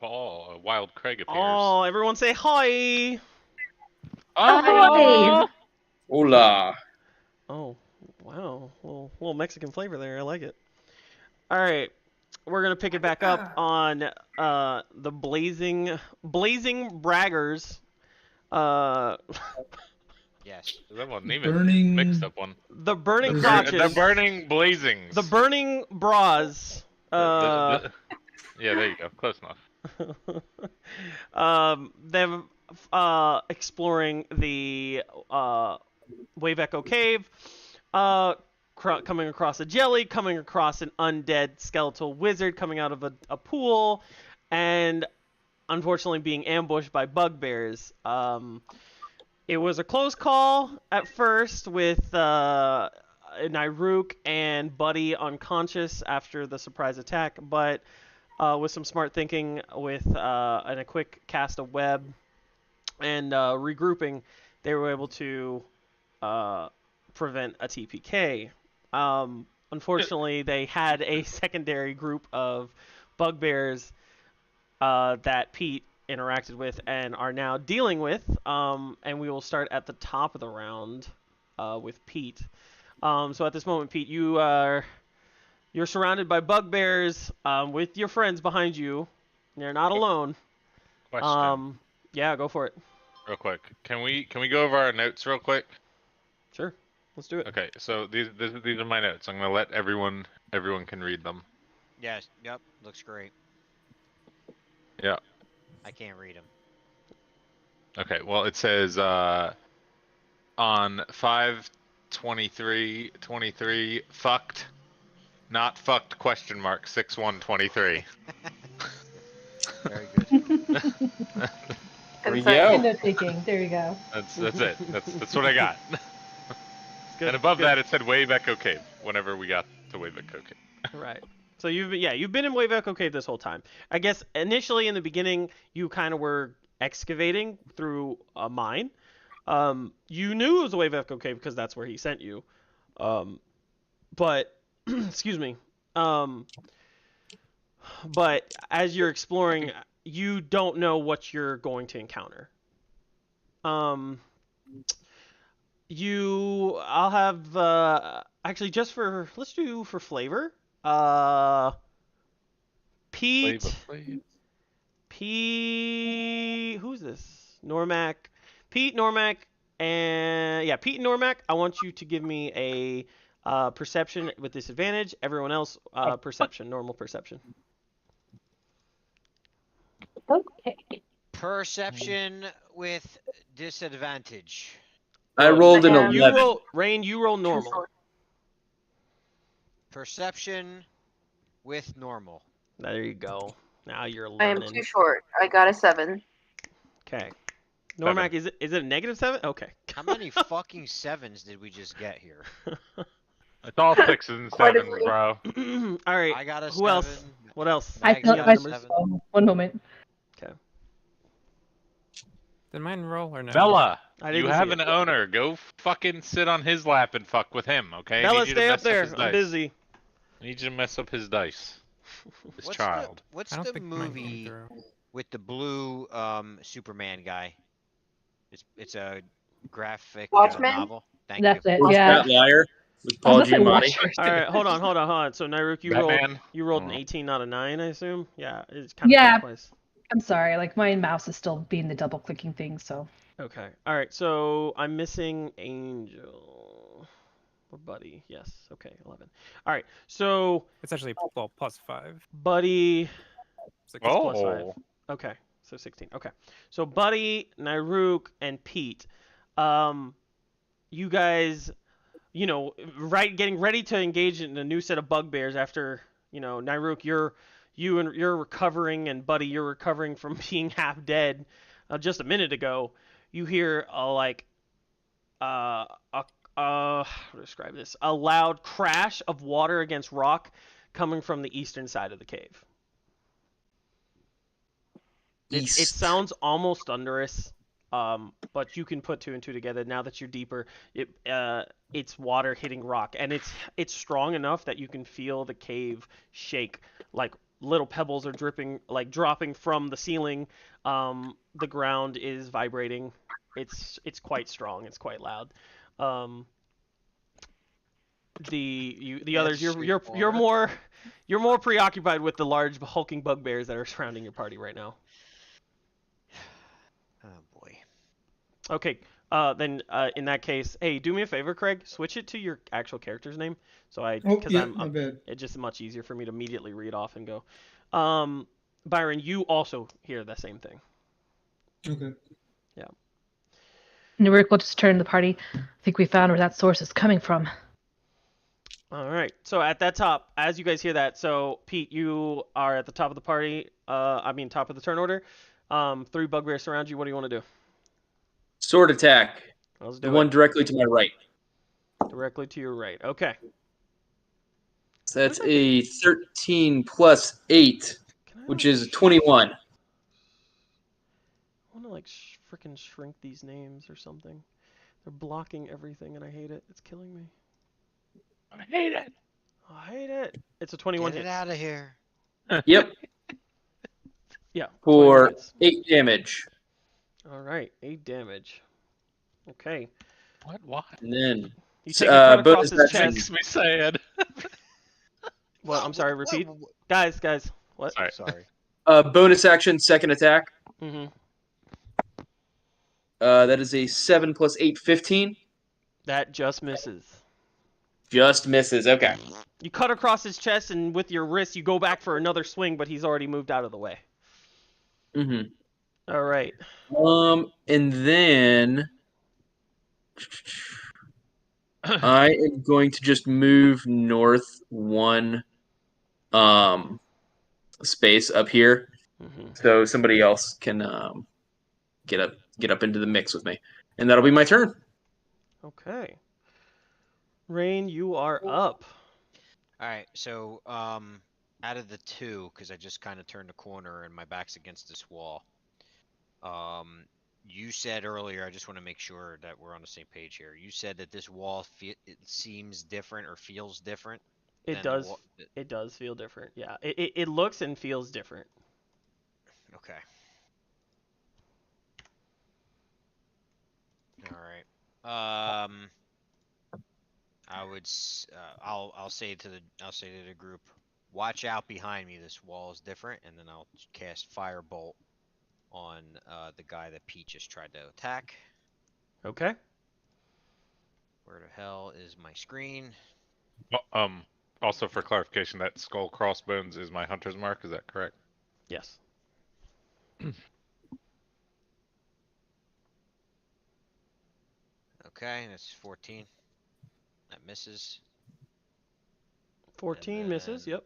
Oh, a wild Craig appears. Oh, everyone say hi! Oh! Hola. Oh, wow. Little Mexican flavor there. I like it. All right. We're going to pick it back up on the Blazing Braggers. Yes. That wasn't even Burning- mixed up one. The Burning The Crotches. The Burning Blazings. The Burning Bras. Yeah, there you go. Close enough. Them exploring the Wave Echo Cave, coming across a jelly, coming across an undead skeletal wizard coming out of a pool, and unfortunately being ambushed by bugbears. It was a close call at first with Nyruk and Buddy unconscious after the surprise attack, but with some smart thinking and a quick cast of web and regrouping, they were able to prevent a TPK. Unfortunately, they had a secondary group of bugbears that Pete interacted with and are now dealing with. And we will start at the top of the round with Pete. So at this moment, Pete, you're surrounded by bugbears with your friends behind you. You're not alone. Question. Yeah, go for it. Real quick. Can we go over our notes real quick? Sure. Let's do it. Okay, so these are my notes. I'm gonna let everyone can read them. Yes. Yep. Looks great. Yeah. I can't read them. Okay. Well, it says on 5/23/23 fucked, not fucked ? 6123. Very good. There we Consent. go. Note taking. There you go. That's it. That's what I got. Good, And above good. that, it said Wave Echo Cave. Whenever we got to Wave Echo Cave. Right. So you've been in Wave Echo Cave this whole time. I guess initially in the beginning you kind of were excavating through a mine. You knew it was a Wave Echo Cave because that's where he sent you. But excuse me. But as you're exploring, you don't know what you're going to encounter. I'll have actually let's do for flavor. Pete. Flavor. Pete. Who's this? Normac. Pete, Normac, and yeah, Pete and Normac. I want you to give me a perception with disadvantage. Everyone else, perception, normal perception. Okay. Perception with disadvantage. I rolled an Yeah. 11. Rain, you roll normal. Perception with normal. There you go. Now you're I am learning. too short. I got a 7. Okay. Normac, is it a -7? Okay. How many fucking sevens did we just get here? It's all 6s and Quite a 7s, few. bro. All right. I got a Who else? 7. What else? I Mag's felt got my a 7. one moment. Did mine roll or no? Bella, I you didn't have see an it. owner. Go fucking sit on his lap and fuck with him, okay? I Bella, need you to stay up mess there. his I'm dice. busy. I need you to mess up his dice. This child. What's I don't the think mine came movie through. with the blue Superman guy? It's a graphic Watchmen? novel. Thank That's you. it. What's Yeah. that liar? With I Paul was gonna say Giamatti. Watcher. All right, hold on. So Nyruk, you Batman? rolled an Oh. 18 out of 9, I assume. Yeah, it's kind of Yeah. twice. I'm sorry. Like my mouse is still being the double clicking thing. So Okay. All right. So I'm missing Angel or Buddy. Yes. Okay. 11. All right. So It's actually well +5. Buddy. 6. Oh. +5. Okay. So 16. Okay. So Buddy, Nyruk, and Pete. You guys, getting ready to engage in a new set of bugbears after, Nyruk, you're recovering, and Buddy, you're recovering from being half dead just a minute ago. You hear how to describe this? A loud crash of water against rock coming from the eastern side of the cave. It sounds almost thunderous, but you can put 2 and 2 together now that you're deeper. It's water hitting rock, and it's strong enough that you can feel the cave shake like little pebbles are dripping, like dropping from the ceiling. The ground is vibrating. It's quite strong. It's quite loud. Um, the others, That's you're more preoccupied with the large hulking bugbears that are surrounding your party right now. Oh boy. Okay. Then in that case, hey, do me a favor, Craig. Switch it to your actual character's name, Oh, because yeah, my bad. it's just much easier for me to immediately read off and go. Byron, you also hear the same thing. Okay. Nurik will just turn to the party. I think we found where that source is coming from. All right. So at that top, as you guys hear that, so Pete, you are at the top of the party. Top of the turn order. 3 bugbears surround you. What do you want to do? Sword attack. Let's The do one it. directly to my right. Directly to your right. Okay. So that's Wish I could- a 13 plus 8, Can I which like is 21. I want to like freaking shrink these names or something. They're blocking everything, and I hate it. It's killing me. I hate it. I hate it. It's a 21 Get it hit. out of here. Yep. Yeah. 21 For hits. 8 damage. All right. 8 damage. Okay. What? Why? And then You take a cut across bonus his action. chest. Makes me sad. What? I'm sorry. Repeat. Guys. What? Sorry. Sorry. Bonus action, second attack. Mm-hmm. That is a 7 plus 8, 15. That just misses. Just misses. Okay. You cut across his chest, and with your wrist, you go back for another swing, but he's already moved out of the way. Mm-hmm. All right. And then I am going to just move north 1 space up here, Mm-hmm. so somebody else can get up into the mix with me, and that'll be my turn. Okay. Rain, you are up. All right. So out of the 2, because I just kind of turned a corner and my back's against this wall. You said earlier, I just want to make sure that we're on the same page here. You said that this wall it seems different or feels different. It than does. The wall. It does feel different. Yeah. It looks and feels different. Okay. All right. I'll say to the group, watch out behind me. This wall is different, and then I'll cast Firebolt on the guy that Pete just tried to attack. Okay. Where the hell is my screen? Well, also for clarification, that skull crossbones is my hunter's mark. Is that correct? Yes. Okay, that's 14. That misses. 14 And misses. then Yep.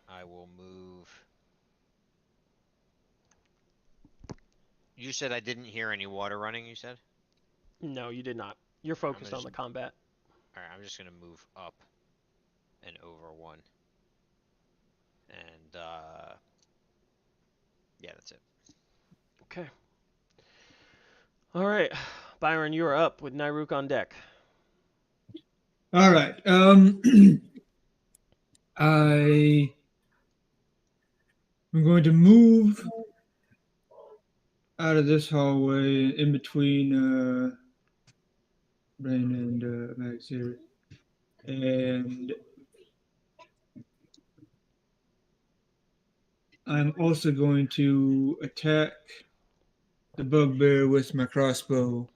I will move. You said I didn't hear any water running, you said? No, you did not. You're focused on the combat. Alright, I'm just gonna move up and over 1. And yeah, that's it. Okay. All right, Byron, you are up with Nyruk on deck. All right. I am going to move out of this hallway in between Rain and Max here, and I'm also going to attack the bugbear with my crossbow.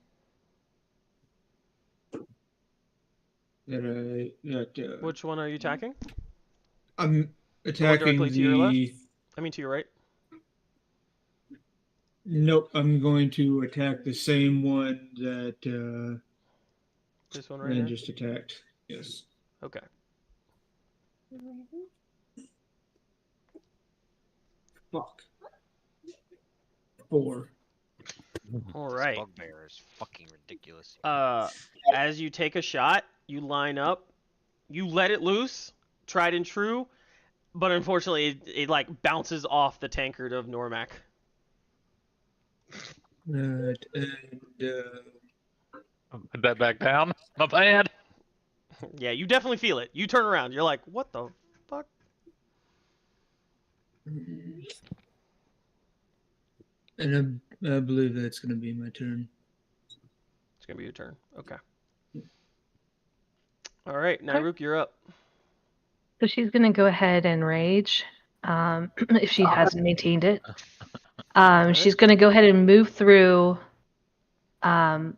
Which one are you attacking? I'm The one attacking directly to your left? the. I mean, to your right. Nope, I'm going to attack the same one that This one right Rain here. just attacked. Yes. Okay. Fuck. 4. All This right. bugbear is fucking ridiculous. As you take a shot, you line up, you let it loose, tried and true, but unfortunately, it like bounces off the tankard of Normac. Right, and Put that back down. My bad. Yeah, you definitely feel it. You turn around, you're like, what the fuck? And I believe that's going to be my turn. It's gonna be your turn. Okay. All right, Nairuk, you're up. So she's gonna go ahead and rage, if she hasn't maintained it. She's gonna go ahead and move through. You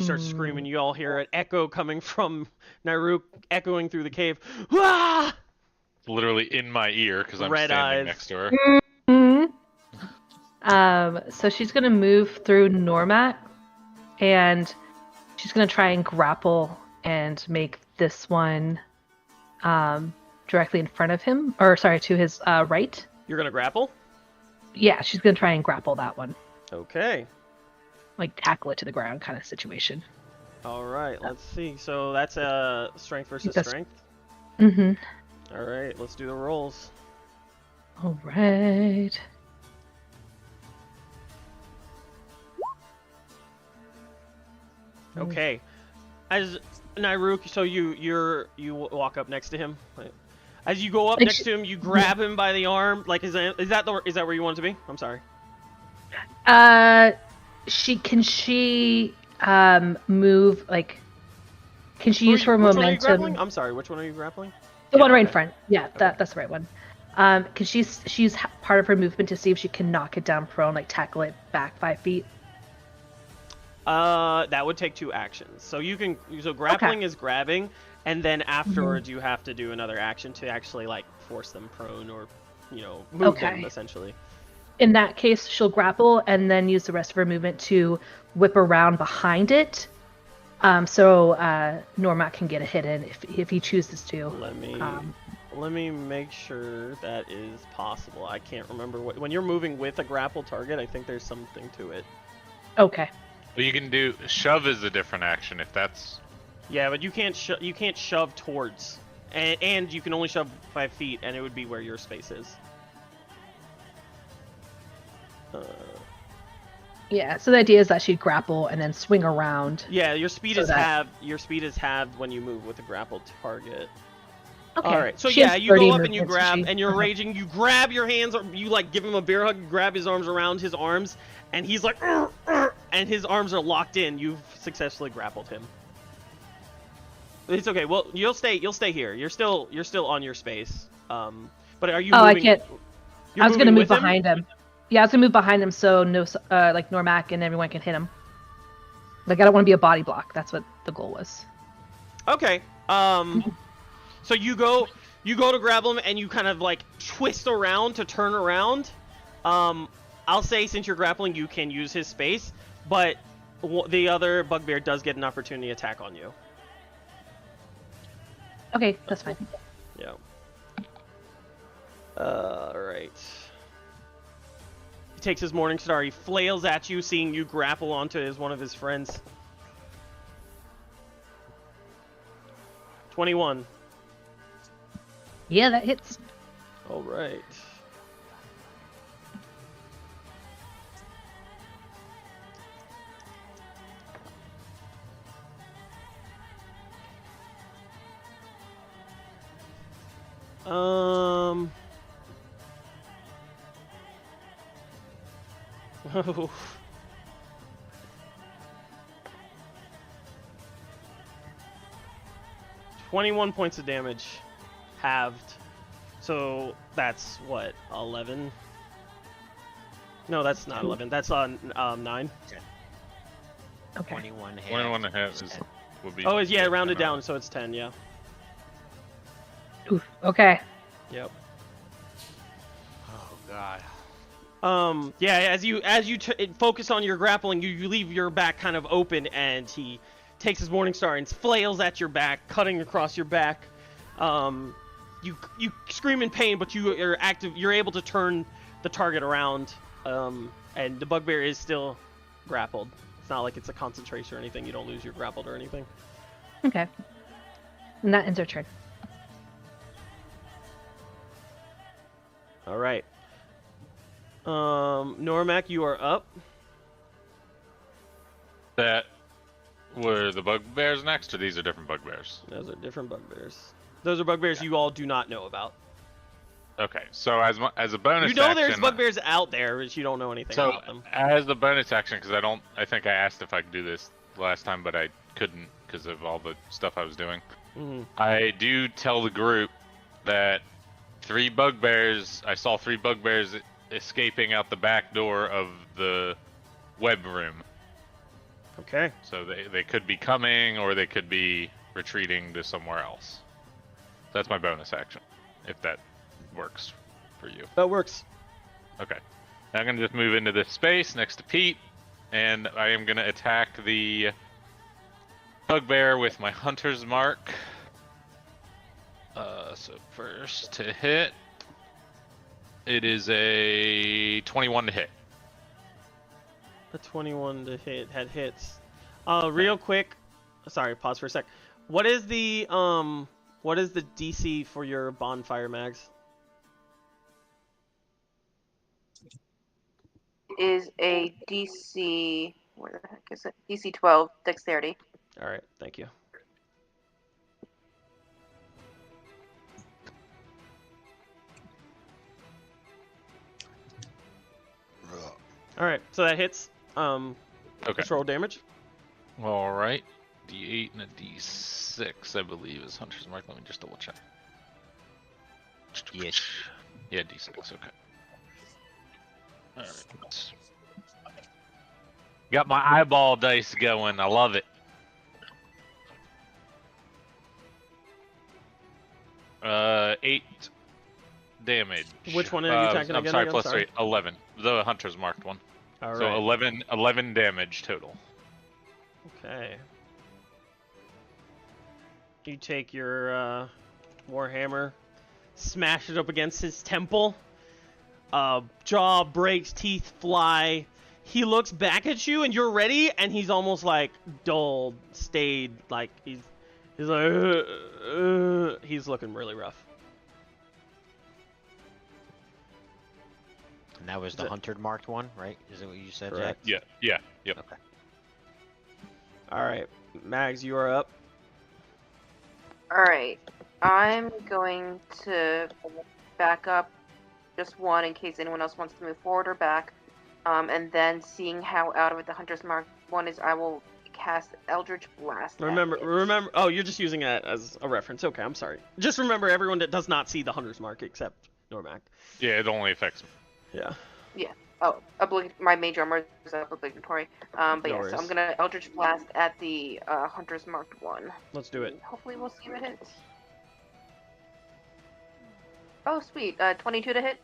start screaming. You all hear an echo coming from Nairuk, echoing through the cave. Ah! Literally in my ear because I'm Red standing eyes. next to her. So she's gonna move through Normat, and she's gonna try and grapple and make this one, directly in front of him, or sorry, to his right. You're gonna grapple? Yeah, she's gonna try and grapple that one, Okay. like tackle it to the ground kind of situation. All right. Let's see. So that's a strength versus That's- strength. Mm-hmm. All right. Let's do the rolls. All right. Okay. As Nairuk, so you walk up next to him. Right. As you go up Like next to him, you grab him by the arm. Like, is that where you want it to be? I'm sorry. She move, like, can she use her Which one are you grappling? momentum? I'm sorry. Which one are you grappling? The one right in okay. front. Yeah, that's the right one. Can she use part of her movement to see if she can knock it down prone, like tackle it back 5 feet? That would take 2 actions. So grappling is grabbing, and then afterwards you have to do another action to actually like force them prone or, move them essentially. In that case, she'll grapple and then use the rest of her movement to whip around behind it, so Normat can get a hit in if he chooses to. Let me make sure that is possible. I can't remember when you're moving with a grapple target. I think there's something to it. Okay. But you can do shove is a different action if that's. Yeah, but you can't shove towards, and you can only shove 5 feet, and it would be where your space is. Yeah. So the idea is that she'd grapple and then swing around. Yeah, your speed So is that- halved when you move with a grapple target. Okay. All right. So She yeah, has you go 30 up and you movement, so grab, she- and you're raging. You grab your hands, or you like give him a bear hug. You grab his arms around his arms, and he's like, "Arr, arr," and his arms are locked in. You've successfully grappled him. It's okay. Well, you'll stay here. You're still on your space. But are you? Oh, moving, I can't. you're I was gonna moving move with him? behind him. Yeah, I was gonna move behind him so no, like Normac and everyone can hit him. Like I don't want to be a body block. That's what the goal was. Okay. So you go to grab him and you kind of like twist around to turn around. I'll say since you're grappling, you can use his space, but the other bugbear does get an opportunity attack on you. Okay, that's fine. Yeah. Alright. He takes his Morning Star. He flails at you, seeing you grapple onto one of his friends. 21. Yeah, that hits. Alright. Oh. $21 points of damage, halved. So that's what, 11? No, that's not 11. That's on 9. Okay. 21 half. 21 and a half is 10. would be. Oh, yeah, rounded down, so it's 10. Yeah. Oof. Okay. Yep. Oh god. Yeah, as you focus on your grappling, you leave your back kind of open, and he takes his Morning Star and flails at your back, cutting across your back. You scream in pain, but you're able to turn the target around, and the bugbear is still grappled. It's not like it's a concentration or anything. You don't lose your grappled or anything. Okay. And that ends our turn. All right. Normac, you are up. That were the bugbears next, or these are different bugbears? Those are different bugbears. Those are bugbears you all do not know about. Okay, so as a bonus You know action, there's bugbears out there, but you don't know anything so about them. as the bonus action, because I think I asked if I could do this last time, but I couldn't because of all the stuff I was doing. Mhm. I do tell the group that I saw 3 bugbears escaping out the back door of the web room. Okay. So they could be coming or they could be retreating to somewhere else. That's my bonus action, if that works for you. That works. Okay. Now I'm going to just move into this space next to Pete, and I am going to attack the bugbear with my hunter's mark. So first to hit, it is a 21 to hit. A 21 to hit had hits. Real quick. Sorry, pause for a sec. What is the DC for your bonfire mags? Is a DC. Where the heck is it? DC 12 dexterity. All right, thank you. All right, so that hits. Okay. Just roll damage. All right. D8 and a D6, I believe, is hunter's mark. Let me just double check. Yes. Yeah, D6. Okay. All right. Got my eyeball dice going. I love it. 8 damage. Which one are you attacking I'm again? sorry, I'm plus sorry. 3. 11. The hunter's marked one. All So right. 11 damage total. Okay. You take your warhammer, smash it up against his temple. Jaw breaks, teeth fly. He looks back at you, and you're ready, and he's almost like dulled, stayed, like he's like he's looking really rough. And that was the hunter marked one, right? Is that what you said, Correct. Jack? Yeah. Okay. All right, Mags, you are up. Alright. I'm going to back up just one in case anyone else wants to move forward or back. And then seeing how out of it the Hunter's Mark one is, I will cast Eldritch Blast. at it. Remember. Oh, you're just using that as a reference. Okay, I'm sorry. Just remember, everyone that does not see the hunter's mark except Normac. Yeah, it only affects me. Yeah. Oh, my major armor is obligatory. But No yeah, worries. so I'm gonna Eldritch Blast at the Hunter's Marked one. Let's do it. And hopefully we'll see what hits. Oh, sweet. 22 to hit.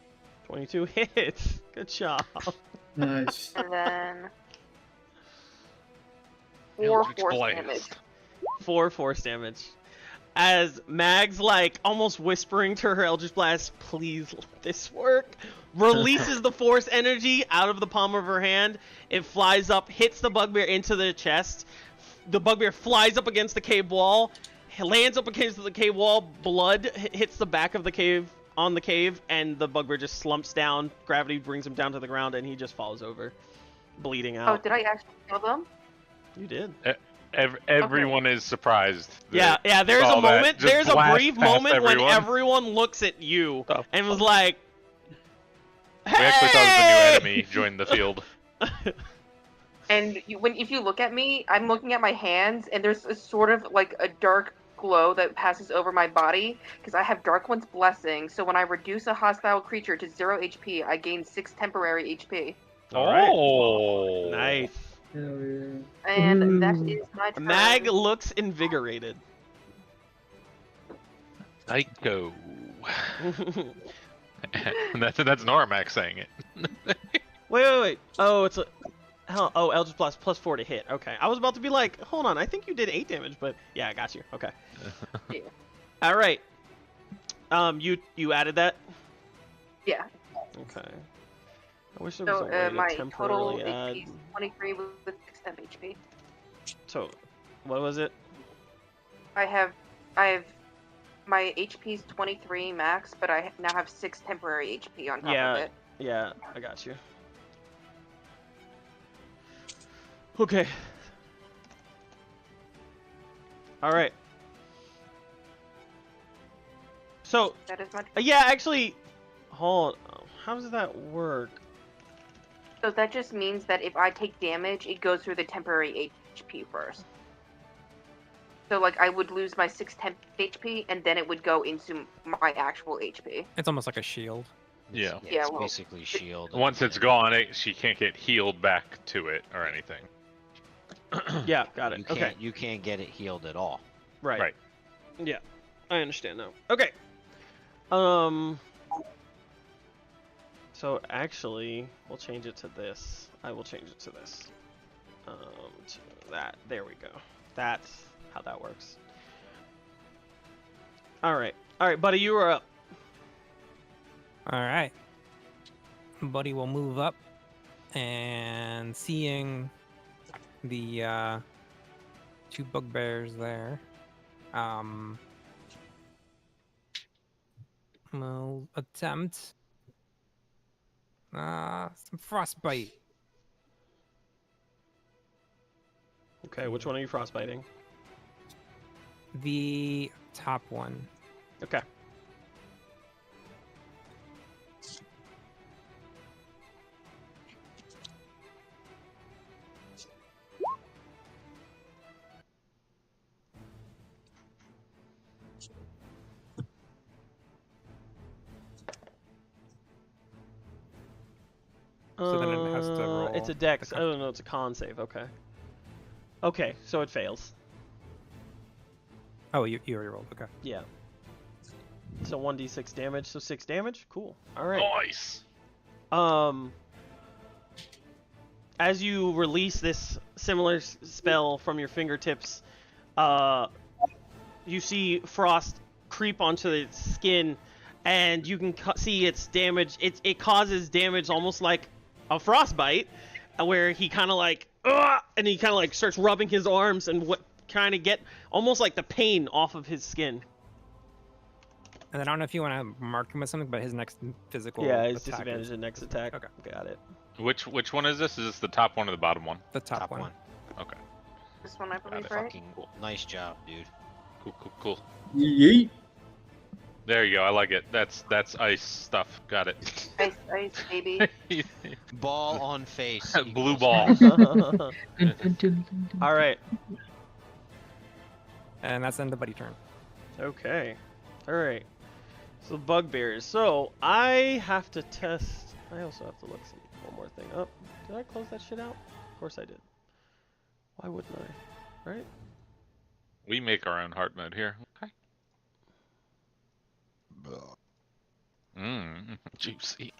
22 hits. Good job. Nice. And then 4 Eldritch force Blast. damage. 4 force damage. As Mag's like almost whispering to her Eldritch Blast, please let this work, releases the force energy out of the palm of her hand. It flies up, hits the bugbear into the chest. The bugbear flies up against the cave wall, lands up against the cave wall. Blood hits the back of the cave, on the cave, and the bugbear just slumps down. Gravity brings him down to the ground, and he just falls over, bleeding Oh, out. did I actually kill them? You did. Everyone is surprised. Yeah, there's a saw that moment, just there's a blast brief past moment when everyone. everyone looks at you Oh. and was like, We actually thought it was a new "Hey!" enemy joined the field. And if you look at me, I'm looking at my hands, and there's a sort of like a dark glow that passes over my body because I have Dark One's Blessing. So when I reduce a hostile creature to 0 HP, I gain 6 temporary HP. All right. Oh, Nice. Hell yeah. And that Ooh. is my turn. Mag looks invigorated. Psycho. That's Normac saying it. Wait. Oh, it's a... Eldritch Blast plus 4 to hit. Okay. I was about to be like, hold on, I think you did 8 damage, but yeah, I got you. Okay. Yeah. All right. You added that? Yeah. Okay. I wish there was So a way my to total temporarily add... HP is 23 with 6 temp HP. So, what was it? I have my HP is 23 max, but I now have 6 temporary HP on top of it. Yeah, I got you. Okay. All right. So, That is my yeah, actually, hold. How does that work? So that just means that if I take damage, it goes through the temporary HP first. So like I would lose my 6 temp HP, and then it would go into my actual HP. It's almost like a shield. Yeah. Yeah, Yeah, it's well, basically shield. and Once it's then gone, she can't get healed back to it or anything. Yeah, got it. You Okay. can't. You can't get it healed at all. Right. Right. Yeah, I understand now. Okay. So actually, we'll change it to this. I will change it to this. To that. There we go. That's how that works. All right. All right, buddy, you are up. All right. Buddy will move up, and seeing the 2 bugbears there, will attempt some frostbite. Okay, which one are you frostbiting? The top one. Okay. So then it has to roll It's a the dex. con- Oh no, it's a con save. Okay. Okay, so it fails. Oh, you already rolled. Okay. Yeah. So 1d6 damage. So 6 damage. Cool. All right. Nice. As you release this similar spell from your fingertips, you see frost creep onto its skin, and you can see its damage. It causes damage almost like a frostbite, where he kind of like, and he kind of like starts rubbing his arms and what kind of get almost like the pain off of his skin. And then I don't know if you want to mark him with something, but his next physical Yeah, his attack disadvantage is in next attack. Okay. Got it. Which one is this? Is this the top one or the bottom one? the top, one. Okay. This one I believe, it. right? Fucking nice job, dude. Cool. Yeet. There you go. I like it. That's ice stuff. Got it. Ice, baby. Ball on face. Blue equals ball. ice. Dun, dun, dun, dun, dun. All right. And that's the end of Buddy turn. Okay. All right. So bugbears. So I have to test. I also have to look one more thing up. Did I close that shit out? Of course I did. Why wouldn't I? Right? We make our own heart mode here. Okay. Mmm, juicy.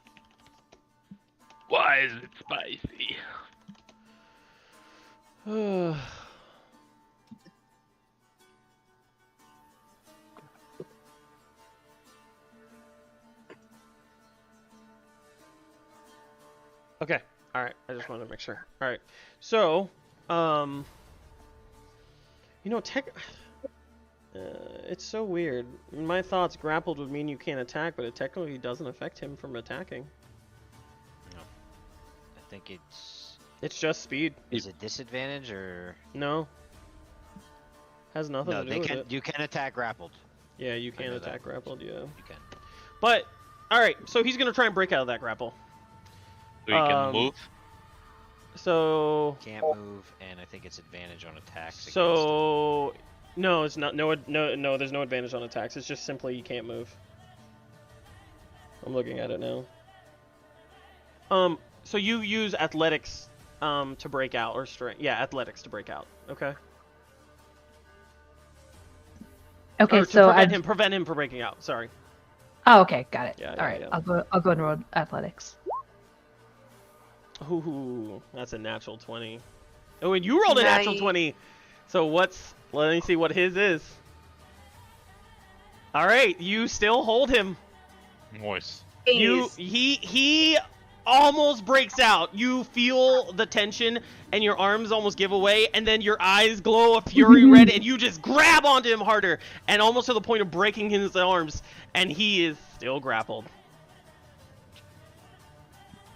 Why is it spicy? Okay. All right. I just wanted to make sure. All right. So, it's so weird. In my thoughts, grappled would mean you can't attack, but it technically doesn't affect him from attacking. I think it's. It's just speed. Is it disadvantage or? No. Has nothing No, to do they with can. it. You can attack grappled. Yeah, you can know that. attack grappled. Yeah. You can. But all right. So he's gonna try and break out of that grapple. So you can Um, move. So. Can't move, and I think it's advantage on attacks. against So. No, it's not. No. There's no advantage on attacks. It's just simply you can't move. I'm looking at it now. So you use athletics, to break out, or strength. Yeah, athletics to break out. Okay. Okay, Or to so prevent him from breaking out. Sorry. Oh, okay, got it. Yeah, All yeah, right, yeah. I'll go and roll athletics. Ooh, that's a natural 20. Oh, and you rolled a natural Nice. 20. So let me see what his is. All right, you still hold him. Moist. He almost breaks out. You feel the tension and your arms almost give away, and then your eyes glow a fury red, and you just grab onto him harder, and almost to the point of breaking his arms, and he is still grappled.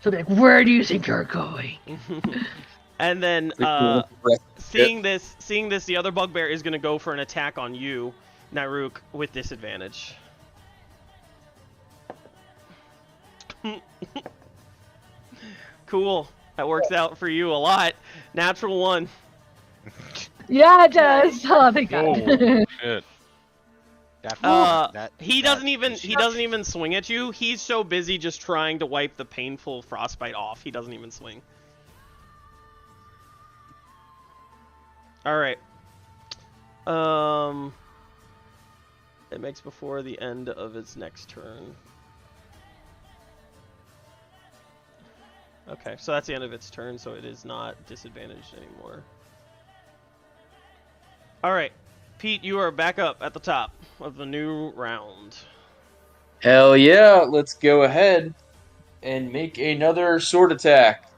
So like, where do you think you're going? And then seeing this, the other bugbear is gonna go for an attack on you, Nairuk, with disadvantage. Cool. That works out for you a lot. Natural 1. Yeah, it does. Oh, thank God. Whoa, shit. He doesn't even swing at you. He's so busy just trying to wipe the painful frostbite off. He doesn't even swing. All right. It makes before the end of its next turn. Okay, so that's the end of its turn, so it is not disadvantaged anymore. All right, Pete, you are back up at the top of the new round. Hell yeah! Let's go ahead and make another sword attack.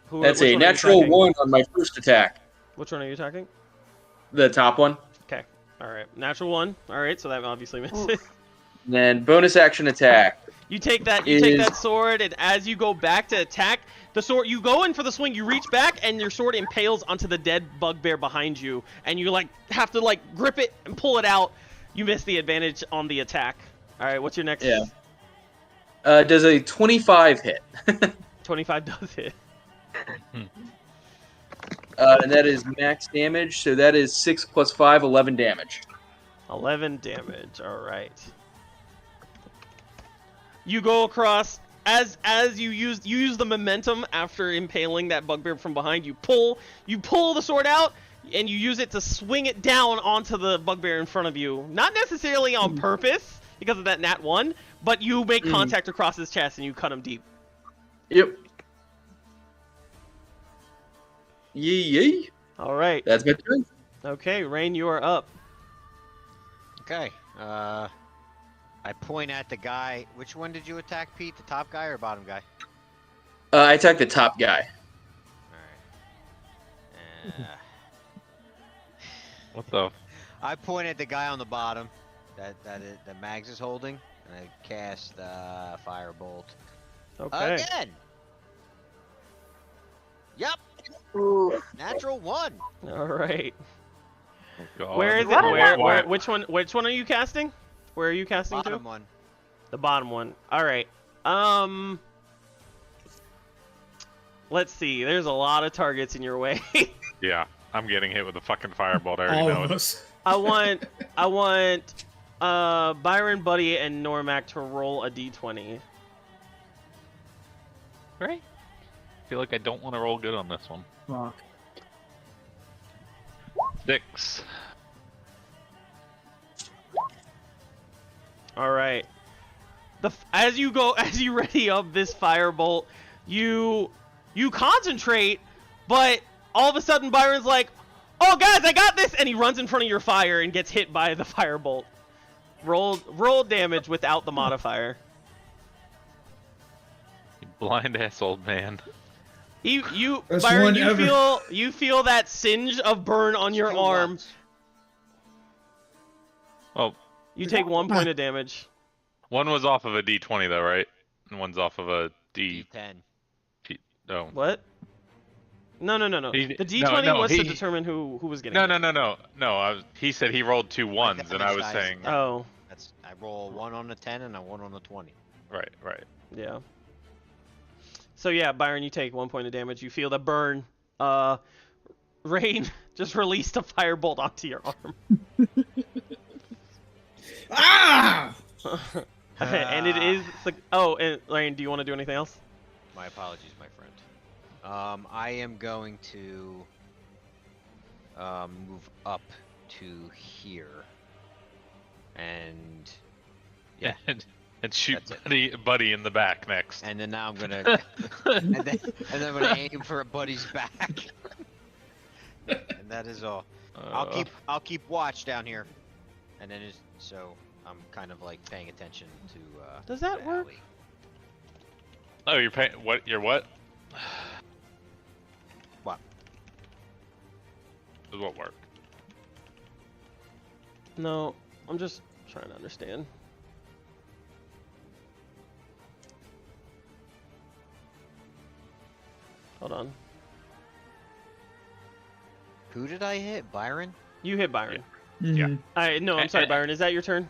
That's a natural 1 on my first attack. Which one are you attacking? The top one. Okay. All right. Natural 1. All right. So that obviously misses. And then bonus action attack. You take that. You take that sword, and as you go back to attack the sword, you go in for the swing. You reach back, and your sword impales onto the dead bugbear behind you, and you have to grip it and pull it out. You miss the advantage on the attack. All right. What's your next? Yeah. Does a 25 hit? 25 does hit. And that is max damage, so that is 6 plus 5, 11 damage. 11 damage. All right. You go across as you use the momentum after impaling that bugbear from behind. You pull the sword out, and you use it to swing it down onto the bugbear in front of you. Not necessarily on purpose because of that nat 1, but you make contact across his chest and you cut him deep. Yep. Yee. All right. That's my turn. Okay, Rain, you are up. Okay. I point at the guy. Which one did you attack, Pete? The top guy or bottom guy? I attacked the top guy. Alright. What the? I point at the guy on the bottom that Mags is holding, and I cast Firebolt. Okay. Again! Yep! Natural 1! All right. Oh, God. Where is it? Where? Which one are you casting? Where are you casting Bottom to? one. The bottom one. All right. Let's see. There's a lot of targets in your way. Yeah, I'm getting hit with a fucking firebolt. I All already know of it. us. I want Byron, Buddy, and Normac to roll a d20. Right? I feel like I don't want to roll good on this one. Fuck. 6. All right. As you ready up this firebolt, you concentrate, but all of a sudden Byron's like, "Oh guys, I got this!" and he runs in front of your fire and gets hit by the firebolt. Roll damage without the modifier. You blind ass old man. Best Byron, one ever. you feel that singe of burn on your arm. Oh, You take 1 point of damage. one was off of a D20 though, right? And one's off of a D. D10. Oh. What? No. The D20 was to determine who was getting it. No. He said he rolled 2 1s, and I was saying. Oh. I roll 1 on the 10 and a 1 on the 20. Right. Yeah. So yeah, Byron, you take 1 point of damage. You feel the burn. Rain just released a firebolt onto your arm. Ah! And it is. Oh, and Rain, do you want to do anything else? My apologies, my friend. I am going to move up to here, and yeah, and shoot That's buddy in the back next. and then now I'm gonna and then I'm gonna aim for a buddy's back, and that is all. I'll keep watch down here, and then so I'm kind of like paying attention to. Does that the work? alley. Oh, you're paying what? You're what? What? Does what work? No, I'm just trying to understand. Hold on. Who did I hit? Byron? You hit Byron. Yeah. Mhm. I'm sorry, Byron. Is that your turn?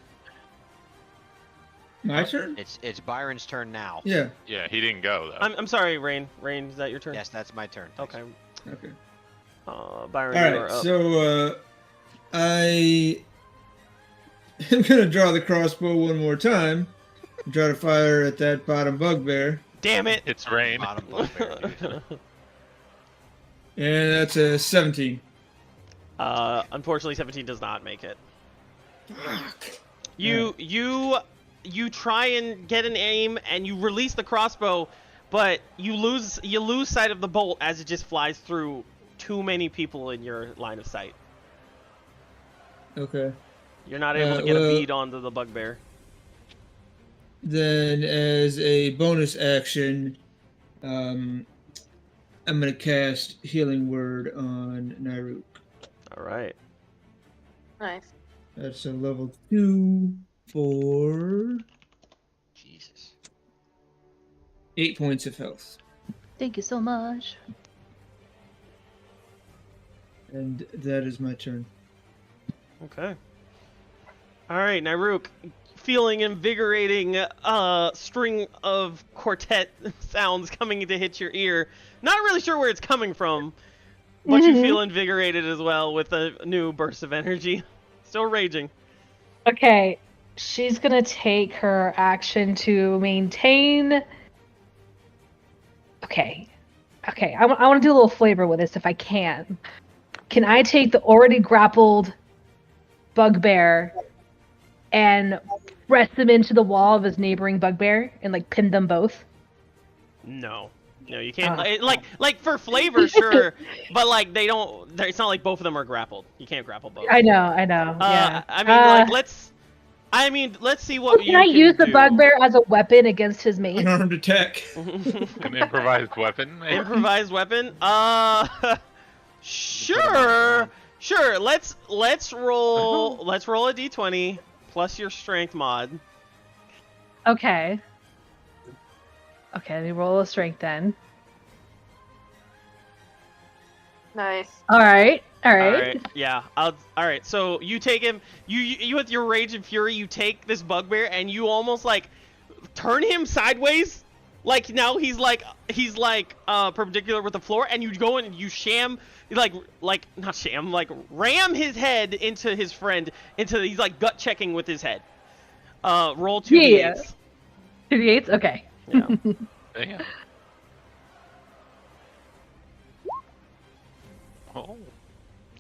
My turn? It's Byron's turn now. Yeah. Yeah, he didn't go though. I'm sorry, Rain. Rain, is that your turn? Yes, that's my turn. Thanks. Okay. Okay. Byron, All you are right. up. So I am gonna draw the crossbow one more time. And try to fire at that bottom bugbear. Damn it! It's rain. Bottom bugbear, dude. And that's a 17. Unfortunately, 17 does not make it. Fuck. You try and get an aim, and you release the crossbow, but you lose sight of the bolt as it just flies through too many people in your line of sight. Okay. You're not able to get a bead onto the bugbear. Then, as a bonus action, I'm gonna cast Healing Word on Nairuk. All right. Nice. That's a level 2 for Jesus. 8 points of health. Thank you so much. And that is my turn. Okay. All right, Nairuk, feeling invigorating string of quartet sounds coming to hit your ear. Not really sure where it's coming from, but you feel invigorated as well with a new burst of energy. Still raging. Okay, she's gonna take her action to maintain. Okay, I want to do a little flavor with this if I can. Can I take the already grappled bugbear and press them into the wall of his neighboring bugbear and like pin them both? No, you can't. Like for flavor, sure, but like they don't. It's not like both of them are grappled. You can't grapple both. I know. Yeah. I mean, let's see what can I use the bugbear as a weapon against his mate? Unarmed attack. An improvised weapon. Maybe? Improvised weapon. Sure. Let's roll. Let's roll a d20 plus your strength mod. Okay, let me roll a strength then. Nice. All right. Yeah. All right. So you take him. You with your rage and fury, you take this bugbear and you almost like turn him sideways. Like now he's like perpendicular with the floor, and you go and you ram his head into his friend. He's like gut checking with his head. Roll 2d8s. 2d8s. Okay. Yeah. Damn. Oh.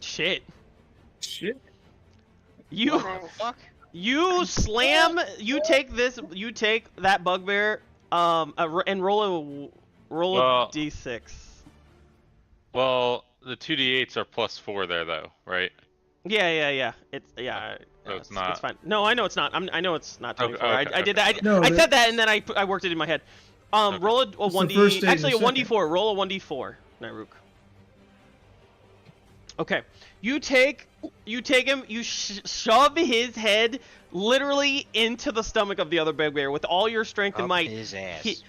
Shit. Nice. You slam. You take that bugbear. And roll a d6. Well, the 2d8s are +4 there, though, right? Yeah. It's not. It's fine. No, I know it's not. I know it's not 24. Okay, I did that. No, I said that and then I worked it in my head. Roll a 1d. Actually, a 1d4. Roll a 1d4, Nairuk. Okay. You take him. You shove his head literally into the stomach of the other bugbear with all your strength and might. His ass.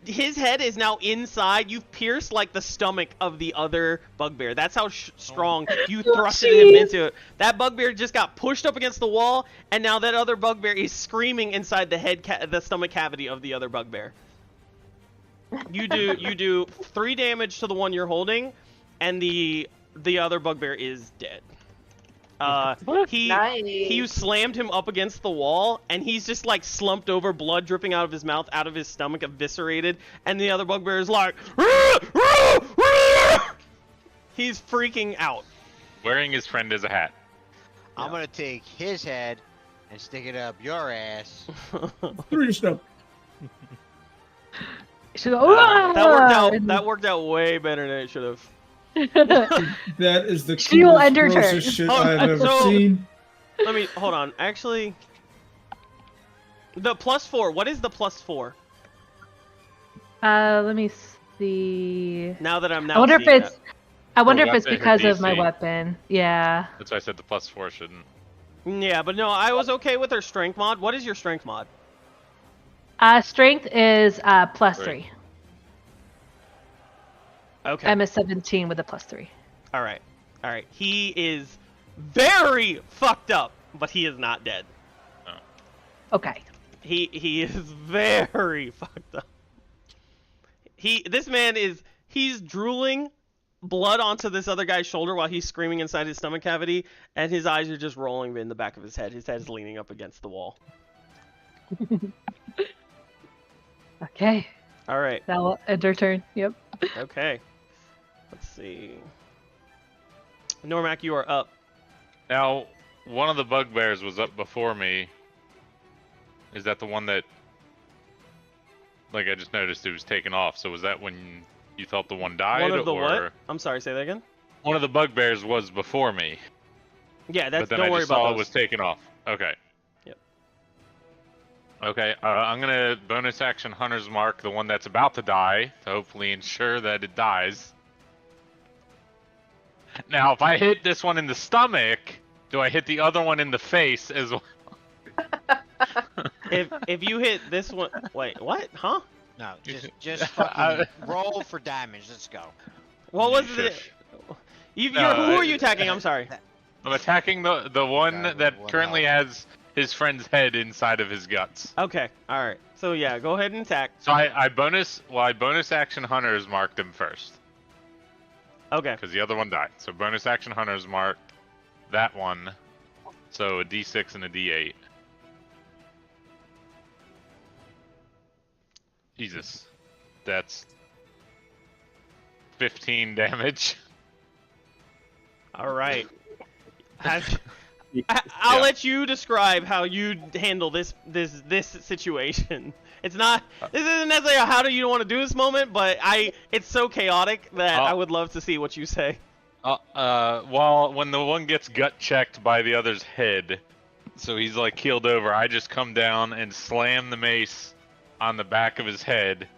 His head is now inside. You've pierced like the stomach of the other bugbear. That's how strong you thrusted him into it. That bugbear just got pushed up against the wall, and now that other bugbear is screaming inside the stomach cavity of the other bugbear. You do 3 damage to the one you're holding, and the other bugbear is dead. He slammed him up against the wall, and he's just like slumped over, blood dripping out of his mouth, out of his stomach, eviscerated. And the other bugbear is like, he's freaking out. Wearing his friend as a hat. I'm gonna take his head and stick it up your ass. Through your stomach. That worked out way better than it should have. That is the She will end her turn. grossest shit I've ever seen. Let me hold on. Actually, the +4. What is the +4? Let me see. Now that I'm I wonder if it's. I wonder if it's weapon or because of my DC? weapon. Yeah. That's why I said the +4 shouldn't. Yeah, but no, I was okay with her strength mod. What is your strength mod? Strength is +3. Okay. I'm a 17 with a +3. All right. He is very fucked up, but he is not dead. Okay. He is very fucked up. This man he's drooling blood onto this other guy's shoulder while he's screaming inside his stomach cavity, and his eyes are just rolling in the back of his head. His head is leaning up against the wall. Okay. All right. Now end our turn. Yep. Okay. Let's see. Normac, you are up. Now, one of the bugbears was up before me. Is that the one that, like, I just noticed it was taken off? So was that when you thought the one died? One of the or... what? I'm sorry, say that again? One of the bugbears was before me. Yeah, that's. But then Don't I worry just about saw those. it was taken off. Okay. Yep. Okay, I'm gonna bonus action Hunter's Mark the one that's about to die to hopefully ensure that it dies. Now, if I hit this one in the stomach, do I hit the other one in the face as well? If you hit this one, wait, what? Huh? No, just fucking roll for damage. Let's go. What was Shush. it? Who are you attacking? I'm sorry. I'm attacking the one Guy with that one currently health. has his friend's head inside of his guts. Okay, all right. So yeah, go ahead and attack. So I bonus action Hunter's Marked him first. Okay. Because the other one died. So bonus action Hunter's Mark that one. So a D6 and a D8. Jesus. That's 15 damage. All right. I'll let you describe how you handle this situation. It's not. This isn't necessarily a how do you want to do this moment, but it's so chaotic that I would love to see what you say. When the one gets gut checked by the other's head, so he's like keeled over, I just come down and slam the mace on the back of his head,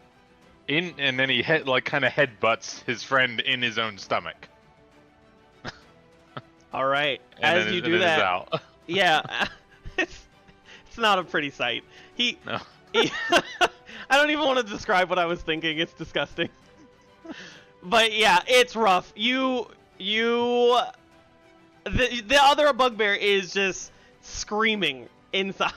and then he kind of headbutts his friend in his own stomach. All right. And As then you it do is that, out. yeah, it's not a pretty sight. No. I don't even want to describe what I was thinking. It's disgusting. But yeah, it's rough. The other bugbear is just screaming inside.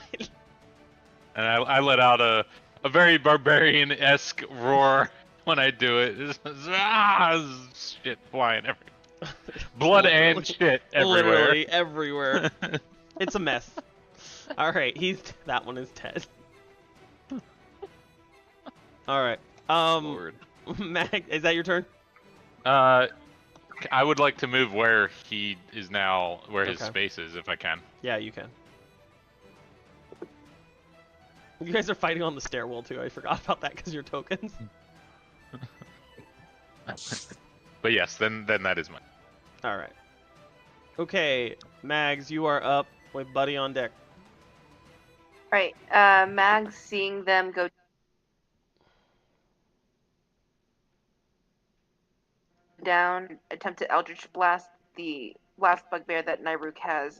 And I let out a very barbarian-esque roar when I do it. It's shit flying everywhere. Blood and shit everywhere. Literally everywhere. It's a mess. All right, that one is dead. All right. Lord. Mag, is that your turn? I would like to move where he is now, where his Okay. space is, if I can. Yeah, you can. You guys are fighting on the stairwell too. I forgot about that because you're tokens. But yes, then that is mine. All right. Okay, Mags, you are up with Buddy on deck. Right. Mag seeing them go down, attempt to Eldritch Blast the last bugbear that Nyruk has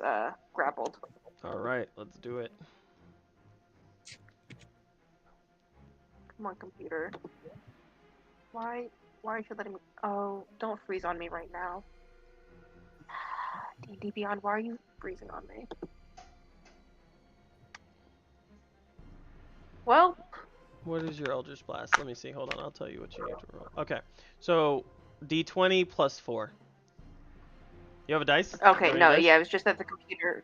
grappled. All right, let's do it. Come on, computer. Why are you letting me? Oh, don't freeze on me right now. D&D Beyond, why are you freezing on me? Well, What is your Eldritch Blast? Let me see. Hold on. I'll tell you what you need to roll. Okay. So, D20 plus 4. You have a dice? okay, You have no, any dice? yeah, it was just that the computer.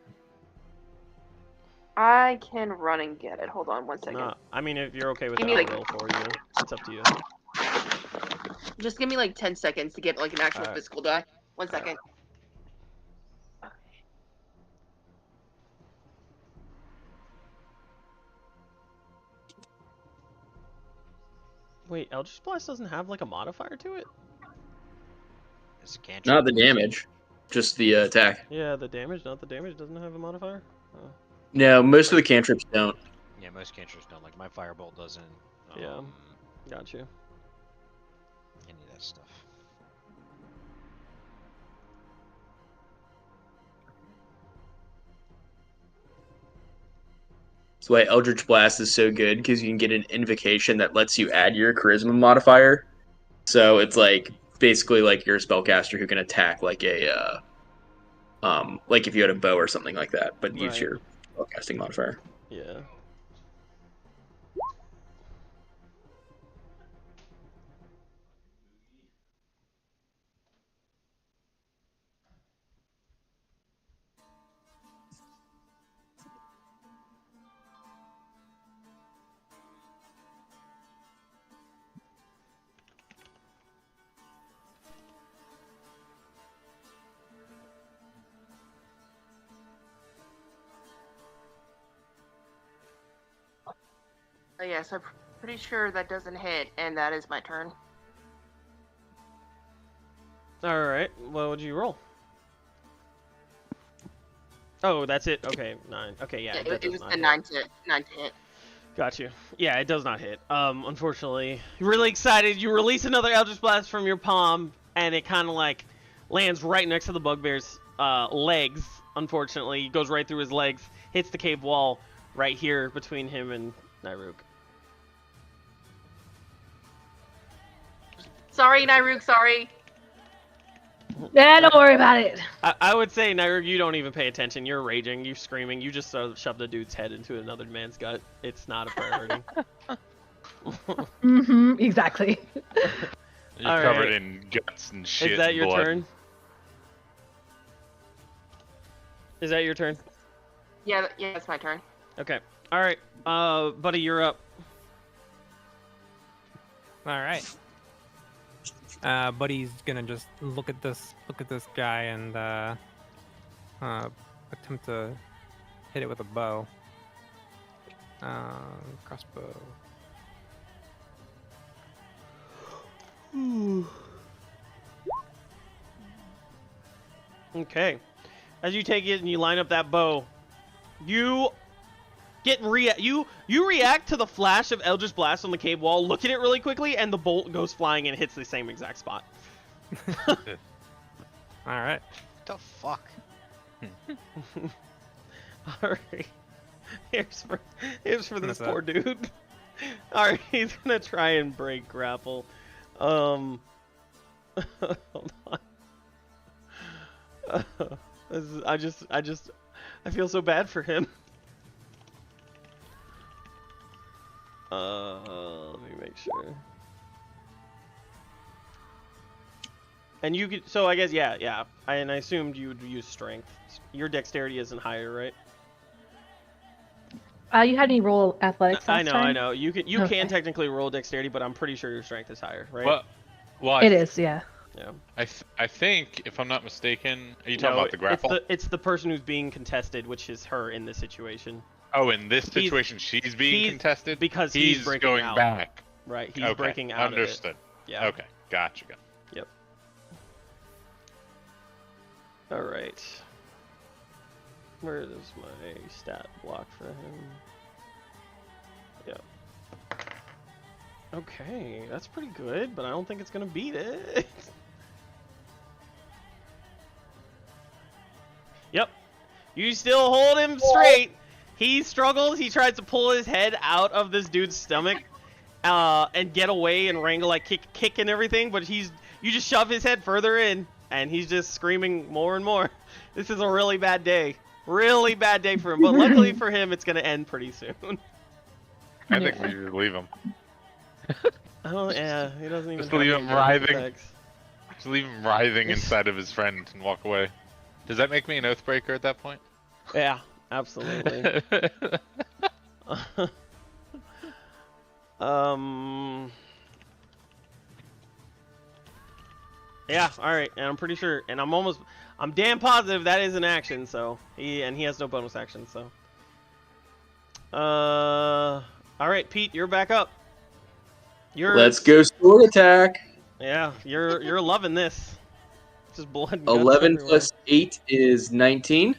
I can run and get it. Hold on one second. No, I mean, if you're okay with Give that, me, I'll like- roll for you. It's up to you. Just give me like 10 seconds to get like an actual Alright. physical die. 1 second. Wait, Eldritch Blast doesn't have like a modifier to it? It's a cantrip. Not the damage, just the attack. Yeah, the damage, not the damage, doesn't have a modifier? Oh. No, most of the cantrips don't. Yeah, most cantrips don't. Like my firebolt doesn't. Yeah. Got you. Any of that stuff. That's why Eldritch Blast is so good, because you can get an invocation that lets you add your charisma modifier. So it's like basically like you're a spellcaster who can attack like a like if you had a bow or something like that, but use Right. your spellcasting modifier. Yeah. Yes, I'm pretty sure that doesn't hit, and that is my turn. All right. What would you roll? Oh, that's it. Okay, 9. Okay, yeah. Yeah, That it does was not the hit. 9 to hit. Got you. Yeah, it does not hit. Unfortunately, you're really excited. You release another Eldritch Blast from your palm, and it kind of like lands right next to the bugbear's legs. Unfortunately, it goes right through his legs, hits the cave wall right here between him and Nyruk. Sorry, Nyruk, sorry. Yeah, don't worry about it. I would say, Nyruk, you don't even pay attention. You're raging. You're screaming. You just shoved a dude's head into another man's gut. It's not a priority. Exactly. You're All covered right. in guts and shit. Is that and your blood. turn? Is that your turn? Yeah, it's my turn. Okay. All right. Buddy, you're up. All right. Buddy's gonna just look at this guy and attempt to hit it with a bow. Crossbow. Okay. As you take it and you line up that bow, you react to the flash of Eldritch Blast on the cave wall, look at it really quickly, and the bolt goes flying and hits the same exact spot. All right. What the fuck? Alright. Here's for this What's poor dude. Alright, he's gonna try and break grapple. Hold on. I feel so bad for him. Let me make sure. And you could, so I guess, yeah. I assumed you would use strength. Your dexterity isn't higher, right? You had me roll athletics last time? I know. You can Okay. technically roll dexterity, but I'm pretty sure your strength is higher, right? Well, It is, yeah. Yeah. I think, if I'm not mistaken, are you talking about the grapple? It's the person who's being contested, which is her in this situation. Oh, in this situation, she's being contested because he's breaking going out. back. Right, he's Okay, breaking out understood. of it. Yeah. Okay, gotcha. Yep. All right. Where is my stat block for him? Yep. Okay, that's pretty good, but I don't think it's gonna beat it. Yep. You still hold him straight. He struggles. He tries to pull his head out of this dude's stomach, and get away and wrangle, like kick and everything. But you just shove his head further in, and he's just screaming more and more. This is a really bad day. Really bad day for him. But luckily for him, it's gonna end pretty soon. I think we should leave him. Oh yeah, he doesn't even. Just have leave any him good writhing. effects. Just leave him writhing inside of his friend and walk away. Does that make me an oathbreaker at that point? Yeah, absolutely. Yeah, alright, and I'm pretty sure, and I'm damn positive that is an action, so, he has no bonus action, so. Alright, Pete, you're back up. Let's go sword attack. Yeah, you're loving this. Just blood and guts 11 everywhere. plus 8 is 19.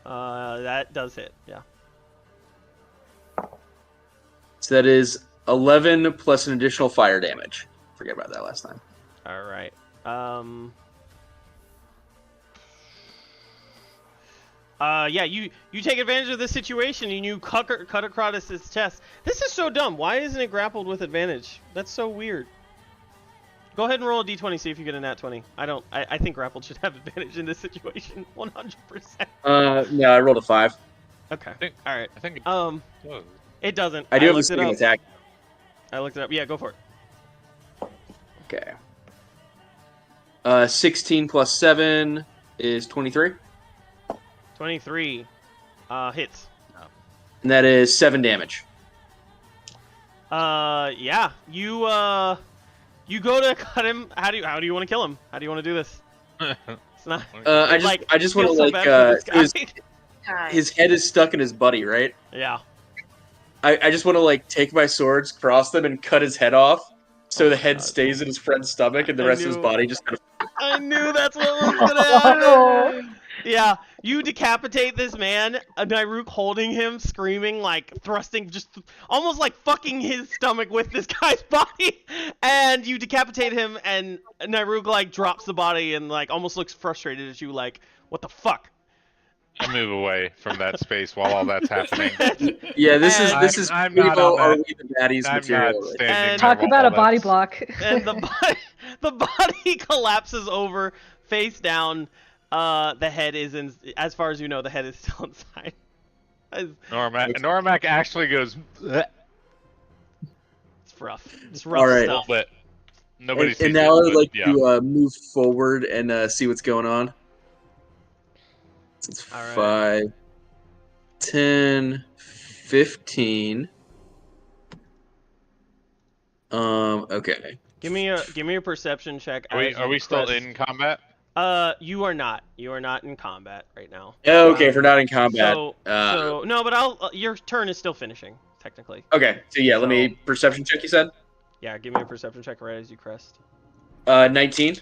That does hit, yeah. So that is 11 plus an additional fire damage. Forget about that last time. Alright. Yeah, you take advantage of this situation and you cut across his chest. This is so dumb. Why isn't it grappled with advantage? That's so weird. Go ahead and roll a d20, see if you get a nat 20. I think grappled should have advantage in this situation, 100%. No, I rolled a 5. Okay, alright. I think It doesn't. I do have a looked it second up. attack. I looked it up. Yeah, go for it. Okay. 16 plus 7 is 23. 23. Hits. And that is 7 damage. Yeah. You go to cut him. How do you want to kill him? How do you want to do this? It's not. I just want feel so to bad for this guy. his head is stuck in his buddy, right? Yeah. I just want to like take my swords, cross them, and cut his head off, so Oh the my head God. stays in his friend's stomach, and the I rest of his knew- body just kind of. I knew that's what was gonna happen. Yeah, you decapitate this man, Nairuk holding him, screaming, like thrusting, just almost like fucking his stomach with this guy's body, and you decapitate him, and Nairuk like drops the body and like almost looks frustrated at you, like, what the fuck? I move away from that space while all that's happening. Yeah, this And- is I'm Primo, not on are that. we the baddies I'm material. not right? standing And- there Talk while about all a body that's- block. And the body collapses over, face down. The head is in. As far as you know, the head is still inside. Normac actually goes. "Bleh," It's rough. It's rough All right. stuff. but nobody And, sees and now it, I would but like yeah. to move forward and see what's going on. So it's All right. 5, 10, 15. Okay. Give me a perception check. Are we, as are you we still crest- in combat? You are not. You are not in combat right now. Okay, if we're not in combat. So no, but I'll. Your turn is still finishing technically. Okay, so yeah, let me So- perception check. You said Yeah, give me a perception check right as you crest. 19.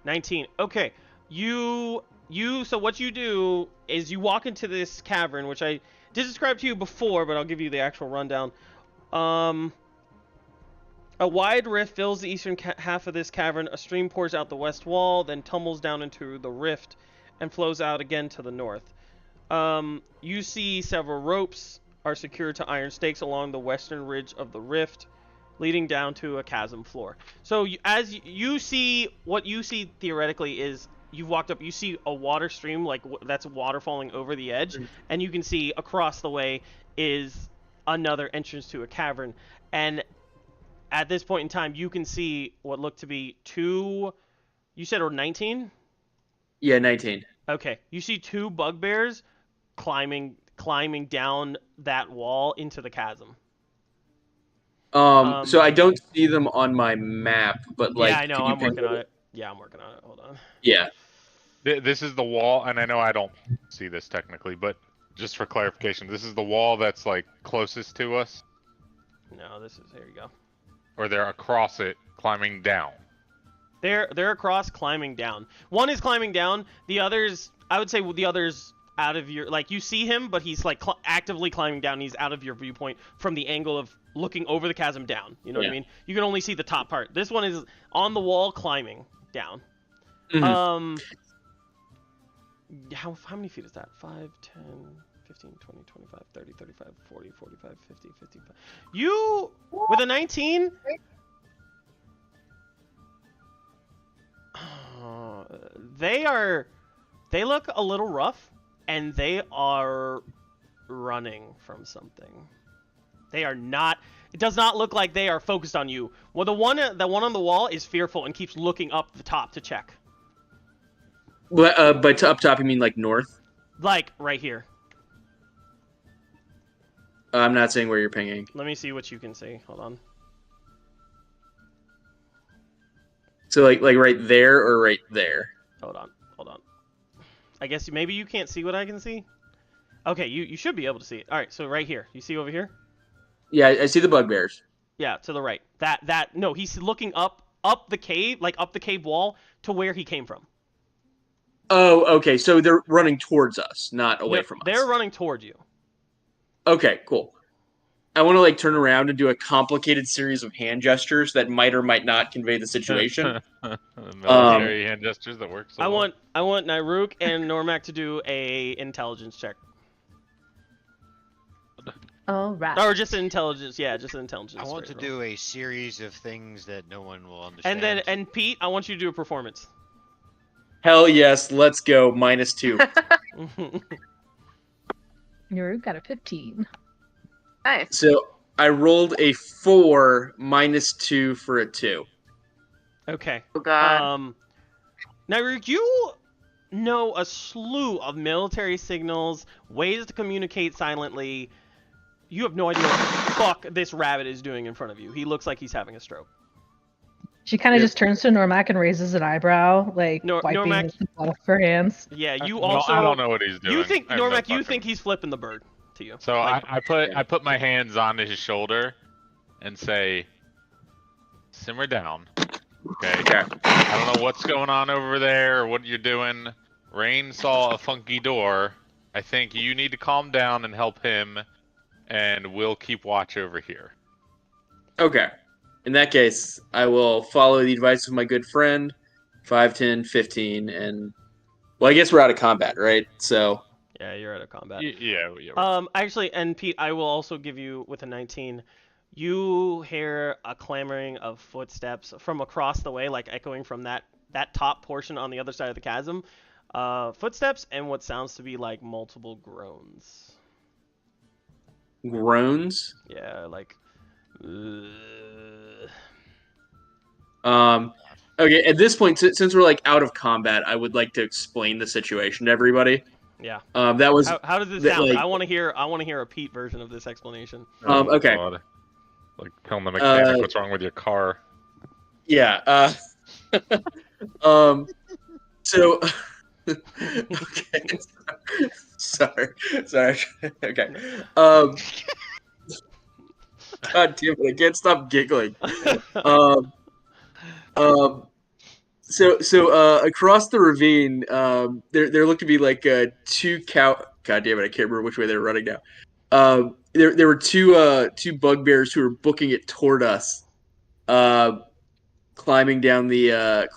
19. Okay. So what you do is you walk into this cavern, which I did describe to you before, but I'll give you the actual rundown. A wide rift fills the eastern half of this cavern. A stream pours out the west wall, then tumbles down into the rift and flows out again to the north. You see several ropes are secured to iron stakes along the western ridge of the rift, leading down to a chasm floor. So as you see, what you see theoretically is you've walked up, you see a water stream, like that's water falling over the edge, and you can see across the way is another entrance to a cavern. And at this point in time, you can see what look to be two. You said, or 19? Yeah, 19. Okay, you see two bugbears climbing down that wall into the chasm. So I don't see them on my map, but like, yeah, I know. could you I'm ping working them? on it. Yeah, I'm working on it. Hold on. Yeah. This is the wall, and I know I don't see this technically, but just for clarification, this is the wall that's like closest to us, No, this is. Here you go. or they're across it, climbing down. They're across climbing down. One is climbing down. The others, I would say, the others out of your, like, you see him, but he's like actively climbing down. He's out of your viewpoint from the angle of looking over the chasm down. You know what I mean? You can only see the top part. This one is on the wall climbing down. Mhm. How many feet is that? 5, 10, 15, 20, 25, 30, 35, 40, 45, 50, 55. You, with a 19? They look a little rough, and they are running from something. They are not. It does not look like they are focused on you. Well, the one on the wall is fearful and keeps looking up the top to check. But to up top, you mean like north? Like right here. I'm not saying where you're pinging. Let me see what you can see. Hold on. So like right there or right there? Hold on. I guess maybe you can't see what I can see. Okay, you should be able to see it. All right, so right here. You see over here? Yeah, I see the bugbears. Yeah, to the right. No, he's looking up the cave, like up the cave wall to where he came from. Oh, okay. So they're running towards us, not away No, from us. They're running toward you. Okay, cool. I want to like turn around and do a complicated series of hand gestures that might or might not convey the situation. Military hand gestures that work. So I well. want Nairuk and Normac to do a intelligence check. All right. Or just an intelligence, just an intelligence. I want to straight roll. do a series of things that no one will understand. And Pete, I want you to do a performance. Hell yes, let's go. -2. You got a 15. Nice. So I rolled a 4 -2 for a 2. Okay. Oh god. Nairuk, you know a slew of military signals, ways to communicate silently. You have no idea what the fuck this rabbit is doing in front of you. He looks like he's having a stroke. She kind of just turns to Normac and raises an eyebrow, like wiping Normac- the blood off her hands. Yeah, you Well, also. I don't know what he's doing. You think I have no Normac? You fucking- think he's flipping the bird? to you. So Like, I put my hands on his shoulder and say, simmer down. Okay. Okay. I don't know what's going on over there or what you're doing. Rain saw a funky door. I think you need to calm down and help him, and we'll keep watch over here. Okay. In that case, I will follow the advice of my good friend. 5, 10, 15, and well, I guess we're out of combat, right? So yeah, you're out of combat. Yeah. Actually, and Pete, I will also give you with a 19. You hear a clamoring of footsteps from across the way, like echoing from that top portion on the other side of the chasm. Footsteps and what sounds to be like multiple groans. groans. Yeah, like. Okay, at this point, since we're like out of combat, I would like to explain the situation to everybody. Yeah. That was How does this that, sound? like, I want to hear a Pete version of this explanation. Okay. God. Like telling the mechanic what's wrong with your car. Yeah. So. Okay. Sorry. Okay. God damn it! I can't stop giggling. So across the ravine, there looked to be like two cow. God damn it! I can't remember which way they were running now. There were two bugbears who were booking it toward us, climbing down the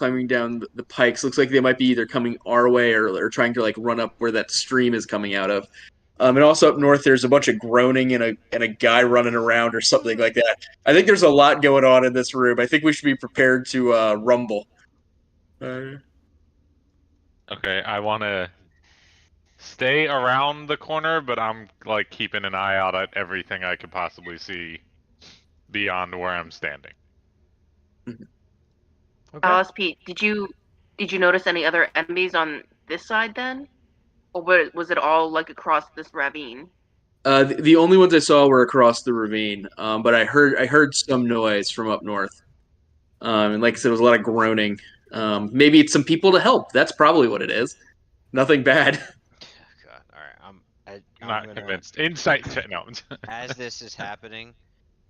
pikes. Looks like they might be either coming our way or trying to like run up where that stream is coming out of. And also up north, there's a bunch of groaning and a guy running around or something like that. I think there's a lot going on in this room. I think we should be prepared to rumble. Okay, I want to stay around the corner, but I'm like keeping an eye out at everything I could possibly see beyond where I'm standing. Okay. Alice, Pete, did you notice any other enemies on this side then, or was it all like across this ravine? The only ones I saw were across the ravine, but I heard some noise from up north, and like I said, it was a lot of groaning. Maybe it's some people to help. That's probably what it is. Nothing bad. God, all right. I'm Not gonna, convinced. Insight check. No. As this is happening,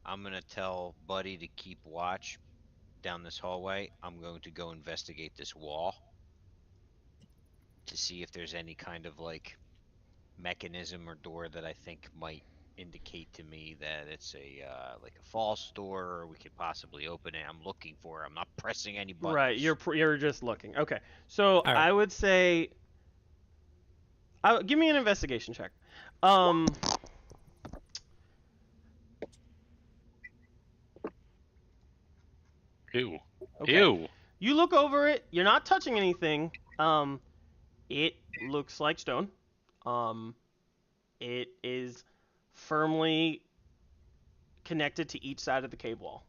I'm gonna tell Buddy to keep watch down this hallway. I'm going to go investigate this wall to see if there's any kind of like mechanism or door that I think might indicate to me that it's a like a false door, or we could possibly open it. I'm looking for it. I'm not pressing any buttons. Right, you're just looking. Okay, so right. I would say, give me an investigation check. Ew. Okay. Ew. You look over it. You're not touching anything. It looks like stone. It is firmly connected to each side of the cave wall.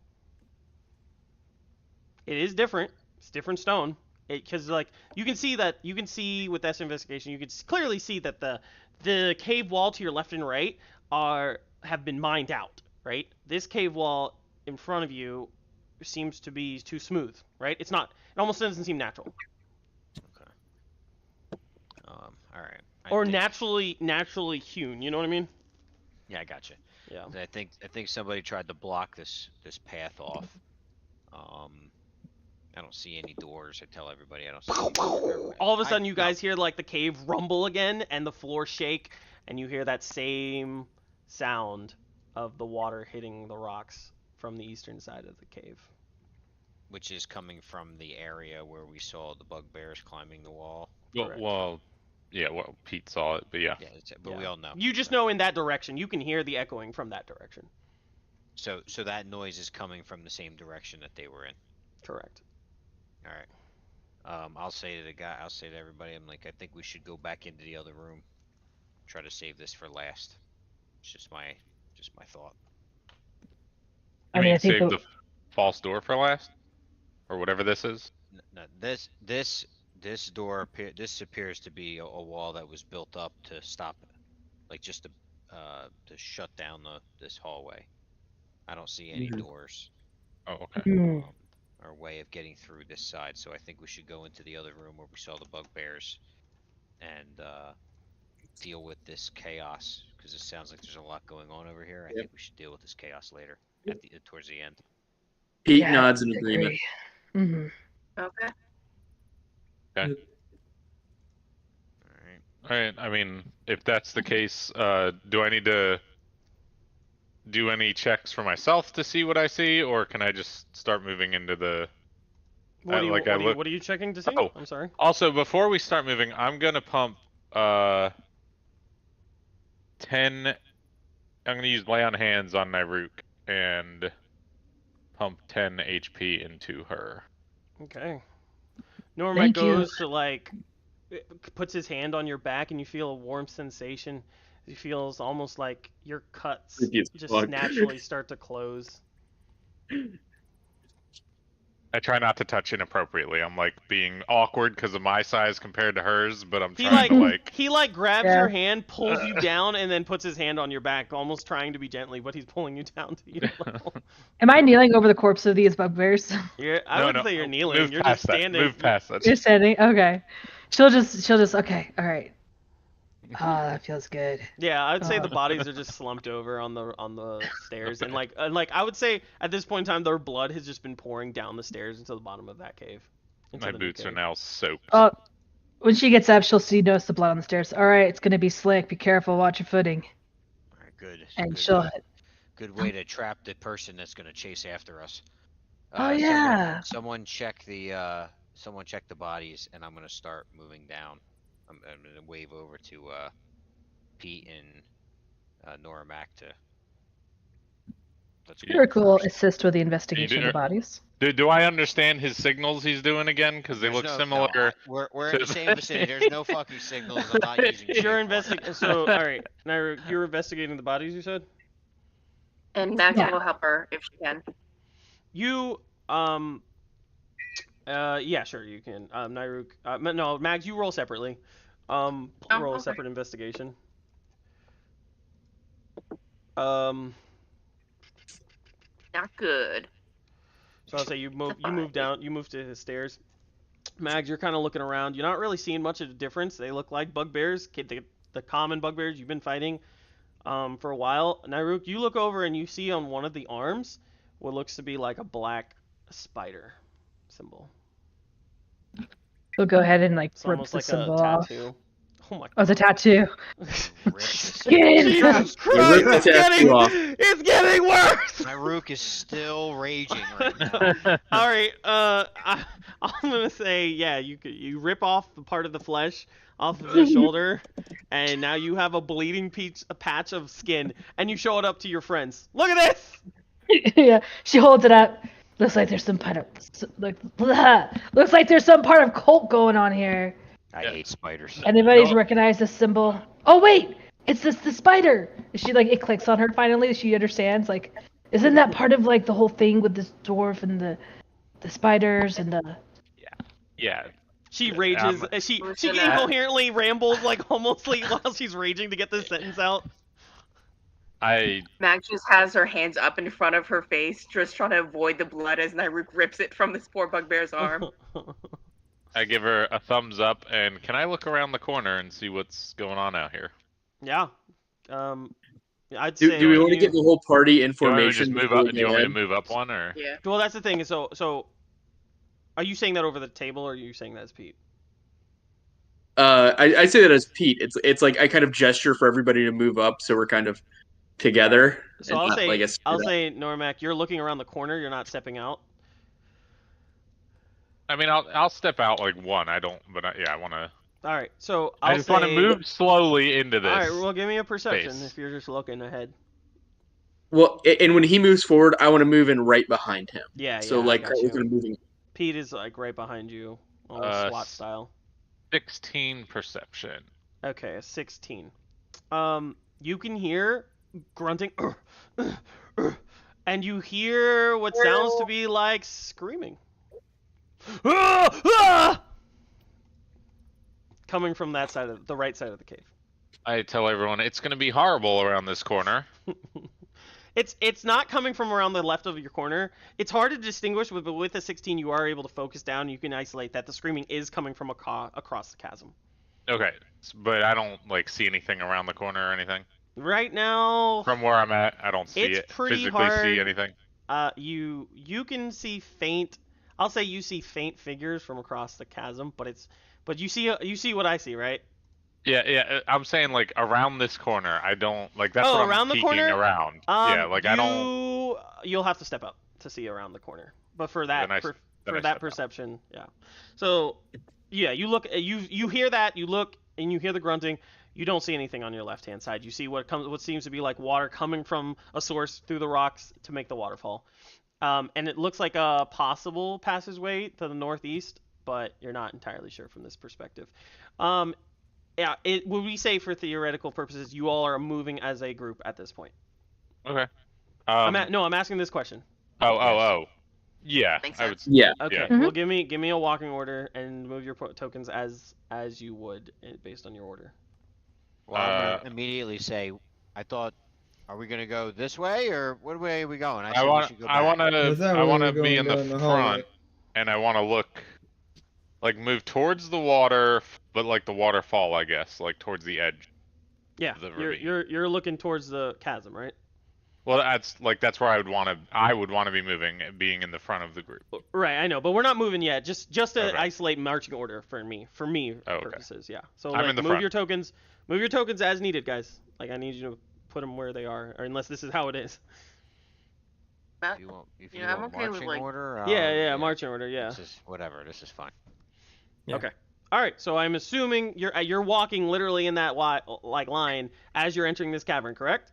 It is different. It's different stone. Because like you can see with this investigation, you can clearly see that the cave wall to your left and right have been mined out. Right. This cave wall in front of you seems to be too smooth. Right. It's not. It almost doesn't seem natural. All right. Or naturally hewn. You know what I mean? Yeah, I gotcha. Yeah. I think somebody tried to block this path off. I don't see any doors. I tell everybody I don't see any doors. All of a sudden, you guys hear like the cave rumble again, and the floor shake, and you hear that same sound of the water hitting the rocks from the eastern side of the cave. Which is coming from the area where we saw the bugbears climbing the wall. Well, yeah. Well, Pete saw it, but yeah. Yeah, but we all know. You just know in that direction. You can hear the echoing from that direction. So that noise is coming from the same direction that they were in. Correct. All right. I'll say to everybody, I'm like, I think we should go back into the other room. Try to save this for last. It's just my thought. I mean, I think save the false door for last, or whatever this is. No, this door this appears to be a wall that was built up to stop, like just to shut down this hallway. I don't see any doors. Oh, okay. Or way of getting through this side, so I think we should go into the other room where we saw the bugbears and deal with this chaos, because it sounds like there's a lot going on over here. I Yep. think we should deal with this chaos later, towards the end. Pete Yeah, nods in I agreement. agree. Hmm. Okay. All right. I mean, if that's the case, do I need to do any checks for myself to see what I see, or can I just start moving into the? What look. are you checking to see? Oh. I'm sorry. Also, before we start moving, I'm gonna pump 10. I'm gonna use lay on hands on Nyruk and pump 10 HP into her. Okay. Normac Thank you. goes to like, puts his hand on your back, and you feel a warm sensation. It feels almost like your cuts Creepy as just fuck. naturally start to close. I try not to touch inappropriately. I'm like being awkward because of my size compared to hers, but I'm He trying to like. he grabs Yeah. your hand, pulls you down, and then puts his hand on your back, almost trying to be gently, but he's pulling you down to your level. Am I kneeling over the corpse of these bugbears? I wouldn't say you're kneeling. Move You're past just standing. That. Move past that. You're standing. Okay. She'll just. Okay. All right. Oh, that feels good. Yeah, I'd say the bodies are just slumped over on the stairs, and like I would say at this point in time, their blood has just been pouring down the stairs into the bottom of that cave. My boots are now soaked. Oh, when she gets up, she'll notice the blood on the stairs. All right, it's gonna be slick. Be careful. Watch your footing. All right, good. And good, she'll. Good way to trap the person that's gonna chase after us. Oh, yeah. Someone check the bodies, and I'm gonna start moving down. I'm gonna wave over to Pete and Normac to. Let's go Eric will first. assist with the investigation of the bodies. Do I understand his signals he's doing again? Because they There's look no- similar. no, we're in the same vicinity. There's no fucking signals. I'm not using. You're shit. investigating. So all right, now you're investigating the bodies. You said. And Max Yeah. will help her if she can. You yeah, sure, you can. Nyruk, no, Mags, you roll separately. Roll a okay. separate investigation. Not good. So I'll say you move Fine. down, you move to the stairs. Mags, you're kind of looking around. You're not really seeing much of a difference. They look like bugbears, the common bugbears you've been fighting for a while. Nyruk, you look over and you see on one of the arms what looks to be like a black spider symbol. We'll go ahead and like It's rip almost the like a symbol off. tattoo. Oh my Oh, it's a tattoo. Rip this. Jesus You Christ, rip the tattoo off. it's getting worse! My Rook is still raging right now. All right, I'm gonna say, yeah, you rip off the part of the flesh off of the shoulder, and now you have a bleeding patch of skin, and you show it up to your friends. Look at this! Yeah, she holds it up. Looks like there's some part of looks like there's some part of cult going on here. I hate spiders. Anybody's No. recognize this symbol? Oh wait, it's the spider. She like it clicks on her finally. She understands like, isn't that part of like the whole thing with this dwarf and the spiders and the? Yeah. She rages. She incoherently rambles like almost like while she's raging to get this sentence out. Max just has her hands up in front of her face, just trying to avoid the blood as Nyruk rips it from this poor bugbear's arm. I give her a thumbs up, and can I look around the corner and see what's going on out here? Yeah. I'd say. Do we want to get the whole party in Do you want me to formation? just move before up? we Do you want me to head? move up one, or? Yeah. Well, that's the thing. So, are you saying that over the table, or are you saying that as Pete? I say that as Pete. It's like I kind of gesture for everybody to move up, so we're kind of together. So and I'll not, say, like, a split up. Normac, you're looking around the corner. You're not stepping out. I mean, I'll step out like one. I don't, but I want to. All right. So I I'll just want to move slowly into this. All right. Well, give me a perception space. if you're just looking ahead. Well, and when he moves forward, I want to move in right behind him. Yeah. So yeah, I like got we're you. kind of moving. Pete is like right behind you, almost SWAT style. 16 perception. Okay, a 16. You can hear grunting, and you hear what sounds to be like screaming. Ah! Ah! Coming from that side of the right side of the cave. I tell everyone it's going to be horrible around this corner. It's not coming from around the left of your corner. It's hard to distinguish, but with the 16, you are able to focus down. You can isolate that the screaming is coming from across the chasm. Okay, but I don't like see anything around the corner or anything. Right now, From where I'm at, I don't see it's it. pretty Physically hard. see anything. You can see faint. I'll say you see faint figures from across the chasm, but you see what I see, right? Yeah. I'm saying like around this corner. I don't like. That's Oh, what I'm around the peeking corner? around. Yeah, like I don't. You'll have to step up to see around the corner. But for that, Then I for step that out. perception, yeah. So, yeah, you look, you hear that, you look, and you hear the grunting. You don't see anything on your left-hand side. You see what seems to be like water coming from a source through the rocks to make the waterfall. And it looks like a possible passageway to the northeast, but you're not entirely sure from this perspective. Yeah, would we say for theoretical purposes, you all are moving as a group at this point? Okay. I'm asking this question. Oh. Yeah. Makes I would. sense. Yeah. Okay. Yeah. Mhm. Well, give me a walking order and move your tokens as you would based on your order. Well, I'm gonna immediately say, I thought, are we gonna go this way or what way are we going? I we want. should go I back. want I thought to. I we want were to be going in the down the hallway. front, and I want to look, like move towards the water, but like the waterfall, I guess, like towards the edge. Yeah. The ravine. You're looking towards the chasm, right? Well, that's where I would want to be moving, being in the front of the group. Right, I know, but we're not moving yet. Just to Okay. isolate marching order for me okay. purposes. Yeah. So I'm like, in the move front. your tokens as needed, guys. Like I need you to put them where they are, or unless this is how it is. Matt, If Yeah, you I'm want okay with, marching like- order, Yeah, marching order. Yeah. This is whatever. This is fine. Yeah. Okay. All right. So I'm assuming you're walking literally in that line as you're entering this cavern, correct?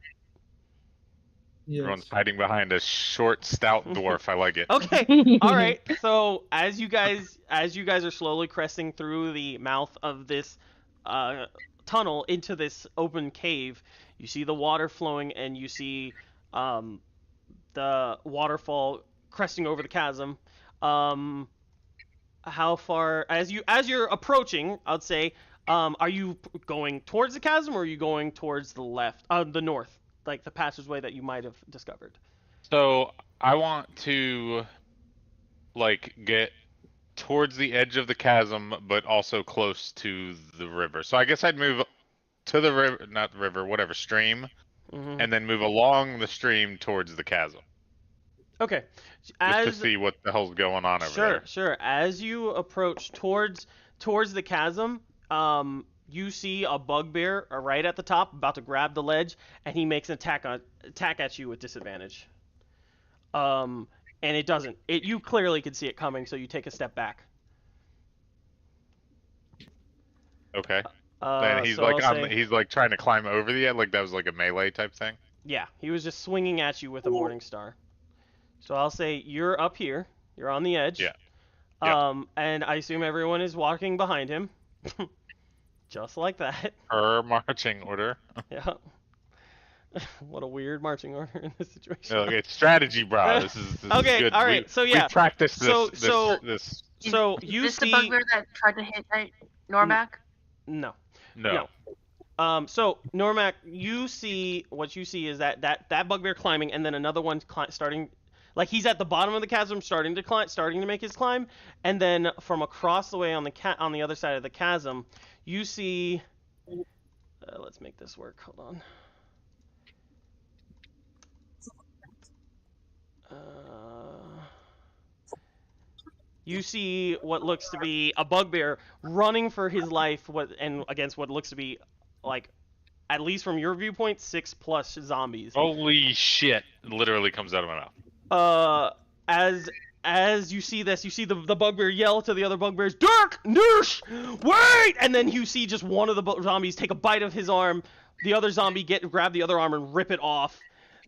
Everyone's Yes. hiding behind a short, stout dwarf. I like it. Okay. All right. So as you guys are slowly cresting through the mouth of this tunnel into this open cave, you see the water flowing, and you see the waterfall cresting over the chasm. How far as you're approaching, I'd say, are you going towards the chasm or are you going towards the left, the north, like the passageway that you might have discovered? So I want to, like, get towards the edge of the chasm, but also close to the river. So I guess I'd move to the river, not the river, whatever, stream, Mm-hmm. and then move along the stream towards the chasm. Okay. Just to see what the hell's going on over there. Sure. As you approach towards the chasm, you see a bugbear right at the top, about to grab the ledge, and he makes an attack at you with disadvantage. And it doesn't. You clearly can see it coming, so you take a step back. Okay. And he's he's like trying to climb over the edge, like that was like a melee type thing. Yeah, he was just swinging at you with a morning star. So I'll say you're up here. You're on the edge. Yeah. And I assume everyone is walking behind him. Just like that. Per marching order. Yeah. What a weird marching order in this situation. No, it's strategy, bro. This is Okay, good. all right, so yeah. We practiced this. So- this. So Is you this see. the bugbear that tried to hit Normac? No. No. So Normac, what you see is that bugbear climbing, and then another one starting, like he's at the bottom of the chasm, starting to make his climb, and then from across the way on the other side of the chasm, you see. Let's make this work. Hold on. You see what looks to be a bugbear running for his life, and against what looks to be, like, at least from your viewpoint, 6+ zombies. Holy shit! Literally comes out of my mouth. As you see this, you see the bugbear yell to the other bugbears, "Dirk! Noosh! Wait!" And then you see just one of the zombies take a bite of his arm. The other zombie grab the other arm and rip it off.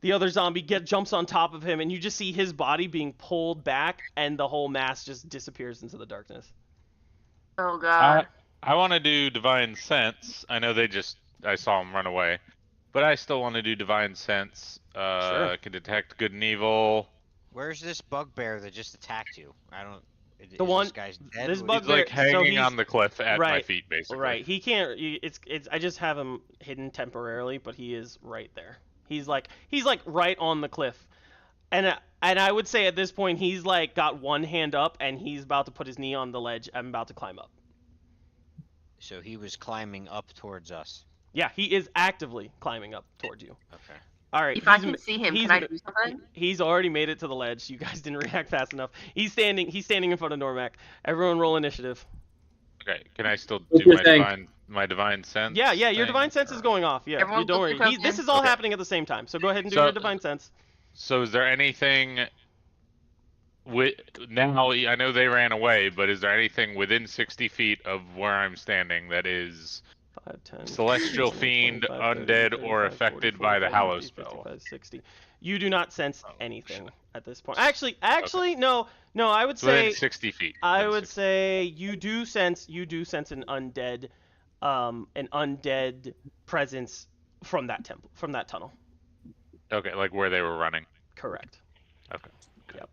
The other zombie jumps on top of him, and you just see his body being pulled back, and the whole mass just disappears into the darkness. Oh god. I want to do divine sense. I know I saw him run away, but I still want to do divine sense. Sure. Can detect good and evil. Where's this bugbear that just attacked you? I don't. Is one- This guy's dead. this What- bug- He's like Bugbear- so hanging he's- on the cliff at my right, feet, basically. Right. He can't. It's. I just have him hidden temporarily, but he is right there. He's like right on the cliff, and I would say at this point he's like got one hand up and he's about to put his knee on the ledge. I'm about to climb up. So he was climbing up towards us. Yeah, he is actively climbing up towards you. Okay. All right. If I can see him, he's can I do something? He's already made it to the ledge. You guys didn't react fast enough. He's standing in front of Normac. Everyone roll initiative. Okay, can I still What do do you think? my divine sense? Yeah, your thing, divine sense or- is going off. Yeah, Everyone you don't put worry. your This token. is all Okay. happening at the same time. So go ahead and do So- your divine sense. So is there anything now? I know they ran away, but is there anything within 60 feet of where I'm standing that is 5, 10, celestial 15, fiend, 25, 30, undead, 35, or 40, affected by the 45, Hallow 50, spell? 55, 60. You do not sense Oh, anything shit. at this point. Actually, no. I would It's within say 60 feet. I within would 60. say you do sense an undead presence from that tunnel. Okay, like where they were running. Correct. Okay. Yep.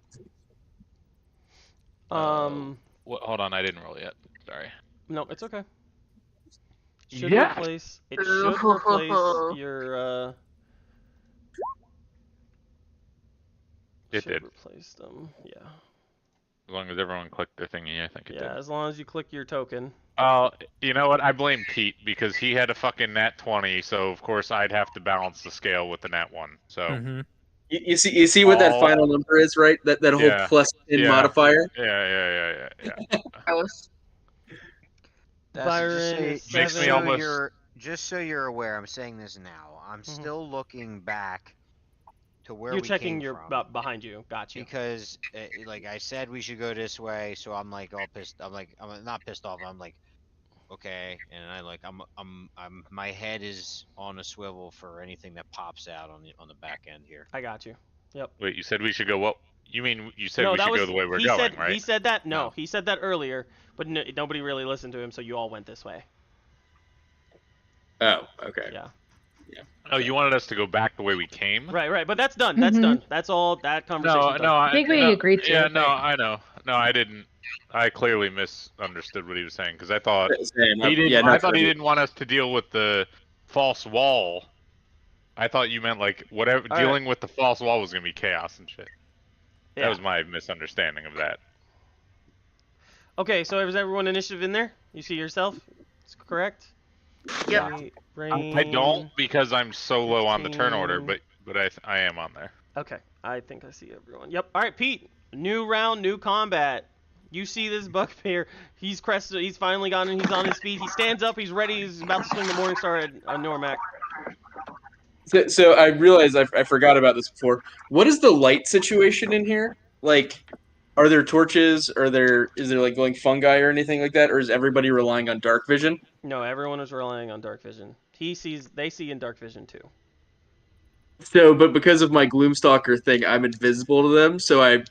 Hold on, I didn't roll yet. Sorry. No, it's okay. Should Yeah. replace your It should did. replace them. Yeah. As long as everyone clicked their thingy, I think it Yeah, did. as long as you click your token. Oh, you know what? I blame Pete because he had a fucking nat 20, so of course I'd have to balance the scale with the nat 1. So Mm-hmm. You see what that All- final number is, right? That whole Yeah. plus 10 Yeah. modifier. Yeah. Gross. Byron is Makes me 7. almost- Just so you're aware, I'm saying this now. I'm still looking back to where You're we checking came your from. behind you. Got you. Because like I said we should go this way, so I'm like all pissed. I'm not pissed off. I'm like, okay, and I'm my head is on a swivel for anything that pops out on the back end here. I got you. Yep. Wait, you said we should go what? You mean you said No, we that should was go the way we're he going, said right? he said that. No, No. he said that earlier, but nobody really listened to him, so you all went this way. Oh, okay. Yeah. Oh, you wanted us to go back the way we came? Right. But that's done. That's done. That's all. That conversation. No, I think we agreed to Yeah, it, no, but- I know. No, I didn't. I clearly misunderstood what he was saying because I thought Same. he didn't. Yeah, no, I thought he didn't want us to deal with the false wall. I thought you meant like whatever All dealing with the false wall was gonna be chaos and shit. Yeah. That was my misunderstanding of that. Okay, so is everyone initiative in there? You see yourself? It's correct. Yep. I don't because I'm so low on the turn order, 15. but I am on there. Okay, I think I see everyone. Yep. All right, Pete. New round, new combat. You see this bugbear. He's crested. He's finally gotten. He's on his feet. He stands up. He's ready. He's about to swing the Morning Star at Normac. So I realized I forgot about this before. What is the light situation in here? Like, are there torches? Is there like glowing fungi or anything like that? Or is everybody relying on dark vision? No, everyone is relying on dark vision. They see in dark vision too. So, but because of my Gloomstalker thing, I'm invisible to them. So I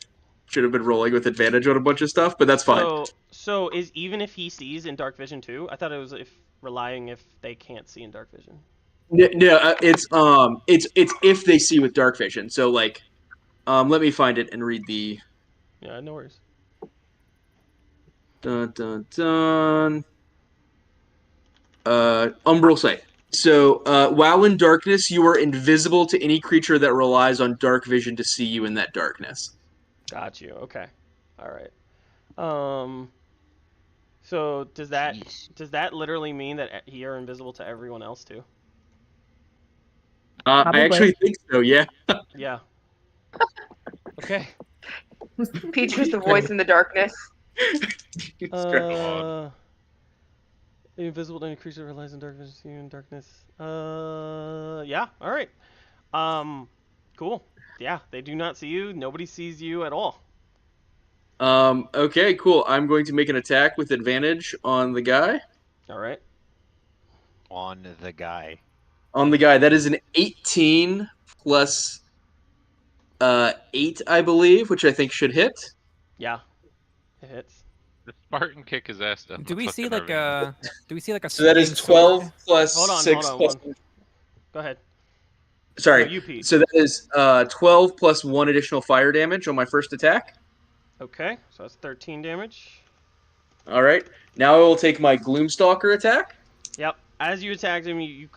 should have been rolling with advantage on a bunch of stuff, but that's fine. So is even if he sees in dark vision too? I thought it was if they can't see in dark vision. No, it's if they see with dark vision. So like, let me find it and read the. Yeah, no worries. Dun dun dun. Umbral sight. So, while in darkness, you are invisible to any creature that relies on dark vision to see you in that darkness. Got you. Okay. All right. So does that literally mean that you're invisible to everyone else too? I Probably. actually think so. Yeah. Yeah. Okay. Peach was the voice in the darkness. Invisible to any creature that relies on dark vision, see you in darkness. Yeah. All right. Cool. Yeah, they do not see you. Nobody sees you at all. Okay, cool. I'm going to make an attack with advantage on the guy. All right. On the guy. That is an 18 plus 8, I believe, which I think should hit. Yeah. It hits. The Spartan kick his ass down. Do we see like a? Do we see like a? So that is swinging 12 sword? plus Hold on, 6 hold on, plus. Go ahead. Sorry. No, you, Pete. So that is 12 plus 1 additional fire damage on my first attack. Okay, so that's 13 damage. All right. Now I will take my Gloomstalker attack. Yep. As you attacked him, you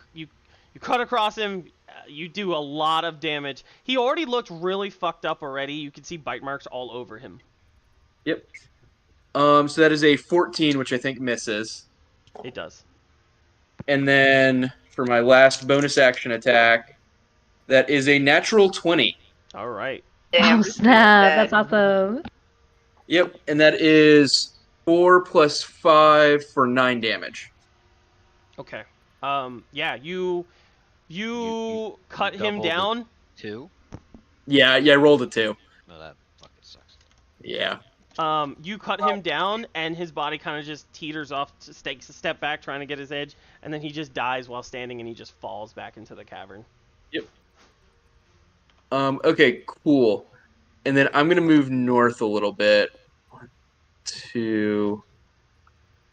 cut across him. You do a lot of damage. He already looked really fucked up already. You can see bite marks all over him. Yep. So that is a 14, which I think misses. It does. And then for my last bonus action attack. That is a natural 20. All right. Damn, Oh this snap! thing's That's awesome. Yep, and that is 4 plus 5 for 9 damage. Okay. Yeah, you cut him doubled it. down. 2? Yeah, I rolled a 2. No, that fucking sucks. Yeah. You cut him down, and his body kind of just teeters off, takes a step back, trying to get his edge, and then he just dies while standing, and he just falls back into the cavern. Yep. Okay, cool. And then I'm gonna move north a little bit. 1, 2,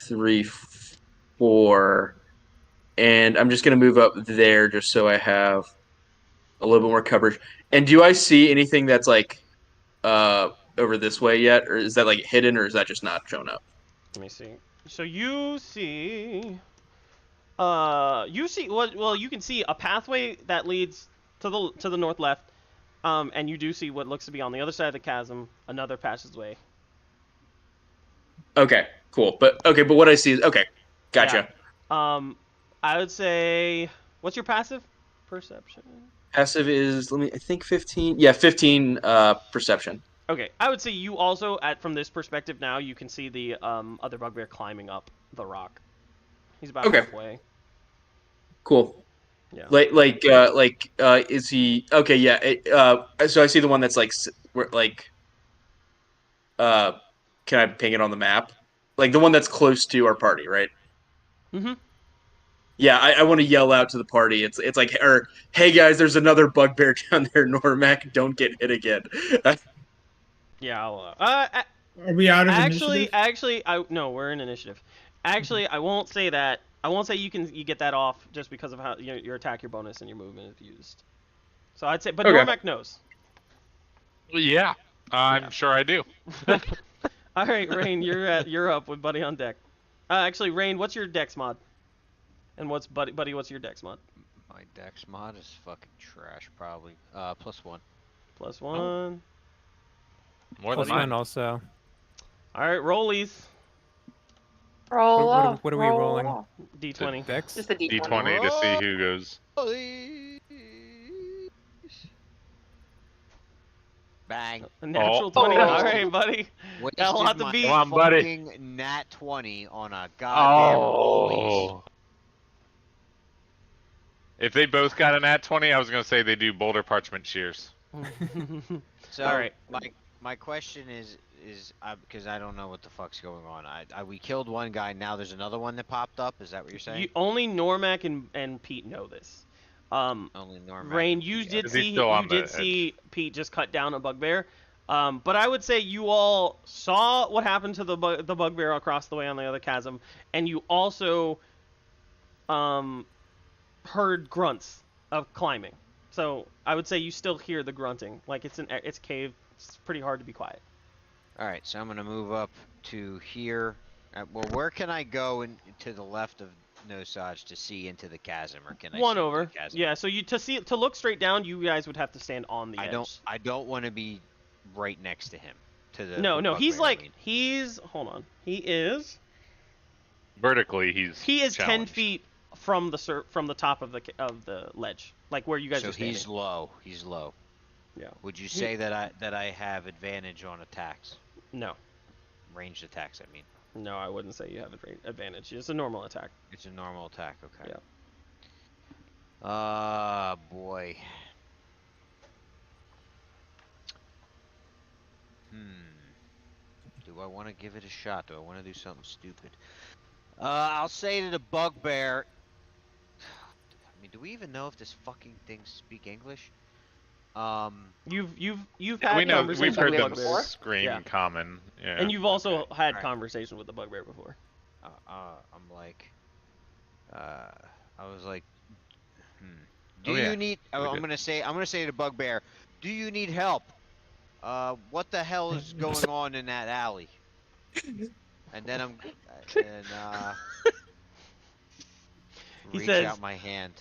3, 4, and I'm just gonna move up there just so I have a little bit more coverage. And do I see anything that's like over this way yet, or is that like hidden, or is that just not shown up? Let me see. So you see, well, you can see a pathway that leads to the north left, and you do see what looks to be on the other side of the chasm another passageway. Okay, cool. But what I see is okay. Gotcha. Yeah. I would say, what's your passive? Perception. Passive is I think 15. Yeah, 15 perception. Okay, I would say you also, from this perspective now, you can see the other bugbear climbing up the rock. He's about halfway. Cool. Yeah. Is he okay? Yeah. So I see the one that's can I ping it on the map? Like the one that's close to our party, right? Mm-hmm. Yeah, I want to yell out to the party. It's like, or hey guys, there's another bugbear down there. Normac, don't get hit again. Yeah. Are we out of initiative? Actually, no, we're in initiative. Actually, I won't say that. I won't say you get that off just because of how your attack, your bonus, and your movement is used. So I'd say, but Okay. Normac knows. Yeah, I'm sure I do. All right, Rain, you're up with Buddy on deck. Actually, Rain, what's your dex mod? And what's Buddy? What's your dex mod? My dex mod is fucking trash, probably. +1. +1. More than Plus mine. 1 also. All right, rollies. Roll What- off. what are we roll rolling? off. D20. Dex? Just a D20. D20 to see who goes. Bang. A natural Oh. 20. Oh. All right, buddy. Got a lot to my beat. Come on, buddy. fucking nat 20 on a goddamn rollies. Oh. If they both got an at 20, I was gonna say they do boulder parchment shears. So, All right. my question is because I don't know what the fuck's going on. We killed one guy. Now there's another one that popped up. Is that what you're saying? Only Normac and Pete know this. Only Norman. Rain, you did Is he see still on the see Pete just cut down a bugbear. But I would say you all saw what happened to the bugbear across the way on the other chasm, and you also heard grunts of climbing. So I would say you still hear the grunting. Like it's a cave. It's pretty hard to be quiet. All right, so I'm gonna move up to here. Well, where can I go to the left of Nosage to see into the chasm, or can I One see into over. the chasm? Yeah. So to look straight down, you guys would have to stand on the edge. I don't want to be right next to him. To the No. the He's bugbear, I like mean. hold on. He is Vertically, he is 10 challenged. feet from the top of the ledge, like where you guys So are standing. he's low. He's low. Yeah. Would you say that I have advantage on attacks, No. ranged attacks? I mean, No, I wouldn't say you have advantage. It's a normal attack. it's a normal attack. Okay. Yeah. Boy. Do I want to give it a shot? Do I want to do something stupid? I'll say to the bugbear. I mean, do we even know if this fucking thing speak English? You've had We know conversation we've heard with them the bugbear, scream Yeah. common. Yeah. and you've also had Alright. conversation with the bugbear before. I'm like, I was like, Oh, yeah. you need? We I'm did. gonna say to the bugbear, do you need help? What the hell is going on in that alley? And then He reach says- out my hand.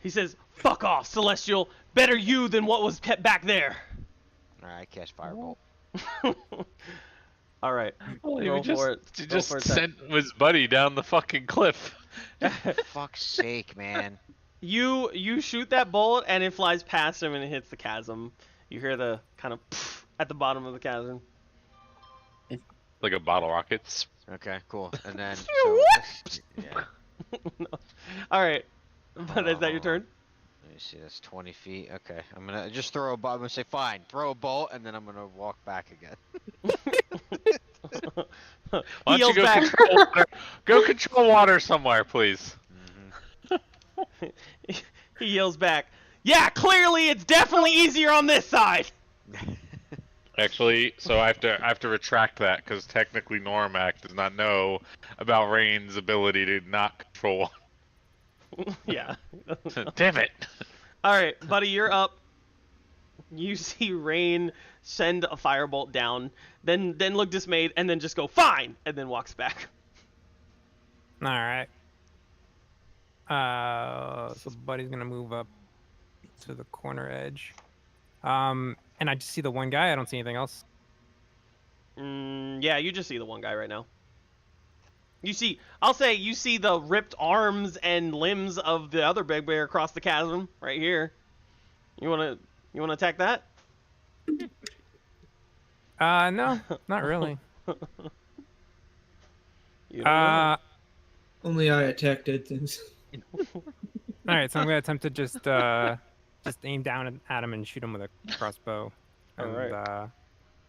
He says, "Fuck off, Celestial. Better you than what was kept back there." All right, I cast firebolt. All right. Well, he Roll just, for it. he Roll just for attack. sent his buddy down the fucking cliff. Fuck's sake, man. You shoot that bullet and it flies past him and it hits the chasm. You hear the kind of at the bottom of the chasm. Like a bottle rocket. Okay, cool. And then yeah. No. All right, but is that your turn? Let me see. That's 20 feet. Okay, I'm gonna just throw a bolt. I'm gonna say fine. Throw a bolt, and then I'm gonna walk back again. Why He don't yells you back. control water? Go control water somewhere, please. He yells back. Yeah, clearly it's definitely easier on this side. Actually, so I have to retract that because technically Normac does not know about Rain's ability to not control. Yeah. Damn it! All right, buddy, you're up. You see Rain send a firebolt down, then look dismayed, and then just go fine, and then walks back. All right. So Buddy's gonna move up to the corner edge. And I just see the one guy. I don't see anything else. Yeah, you just see the one guy right now. You see, I'll say you see the ripped arms and limbs of the other big bear across the chasm right here. You wanna attack that? No, not really. You don't know. Only I attack dead things. All right, so I'm gonna attempt to just aim down at him and shoot him with a crossbow. And, All right.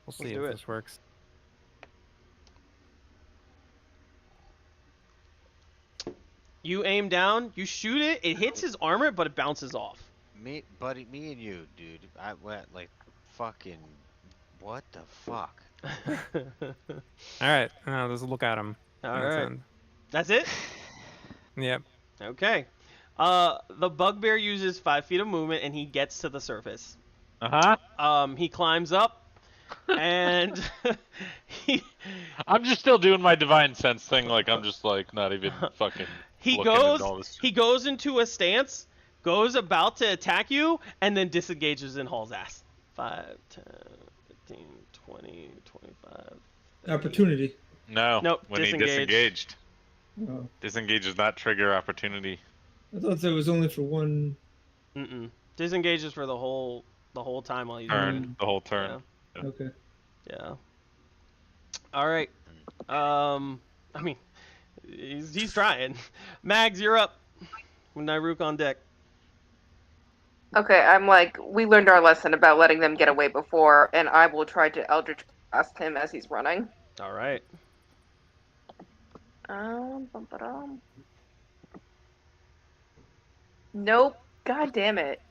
We'll see do if it. this works. You aim down, you shoot it, it hits his armor, but it bounces off. Me and you, dude. I went like, fucking, what the fuck? All right, let's look at him. All right. That's it? Yep. Okay. The bugbear uses 5 feet of movement and he gets to the surface. He climbs up and I'm just still doing my divine sense thing. Like I'm just like not even fucking. he looking at all this. goes into a stance, goes about to attack you, and then disengages and hauls ass. 5, 10, 15, 20, 25. 30. Opportunity. No. Nope, When disengage. he disengaged. Oh, Disengage does not trigger opportunity. I thought that was only for one. Disengages for the whole time while he's Turn. moving. The whole turn. Okay. Yeah. All right. I mean, he's trying. Mags, you're up. Nairook on deck. Okay, I'm like, we learned our lesson about letting them get away before, and I will try to Eldritch Blast him as he's running. All right. Bum-ba-dum. Nope. God damn it.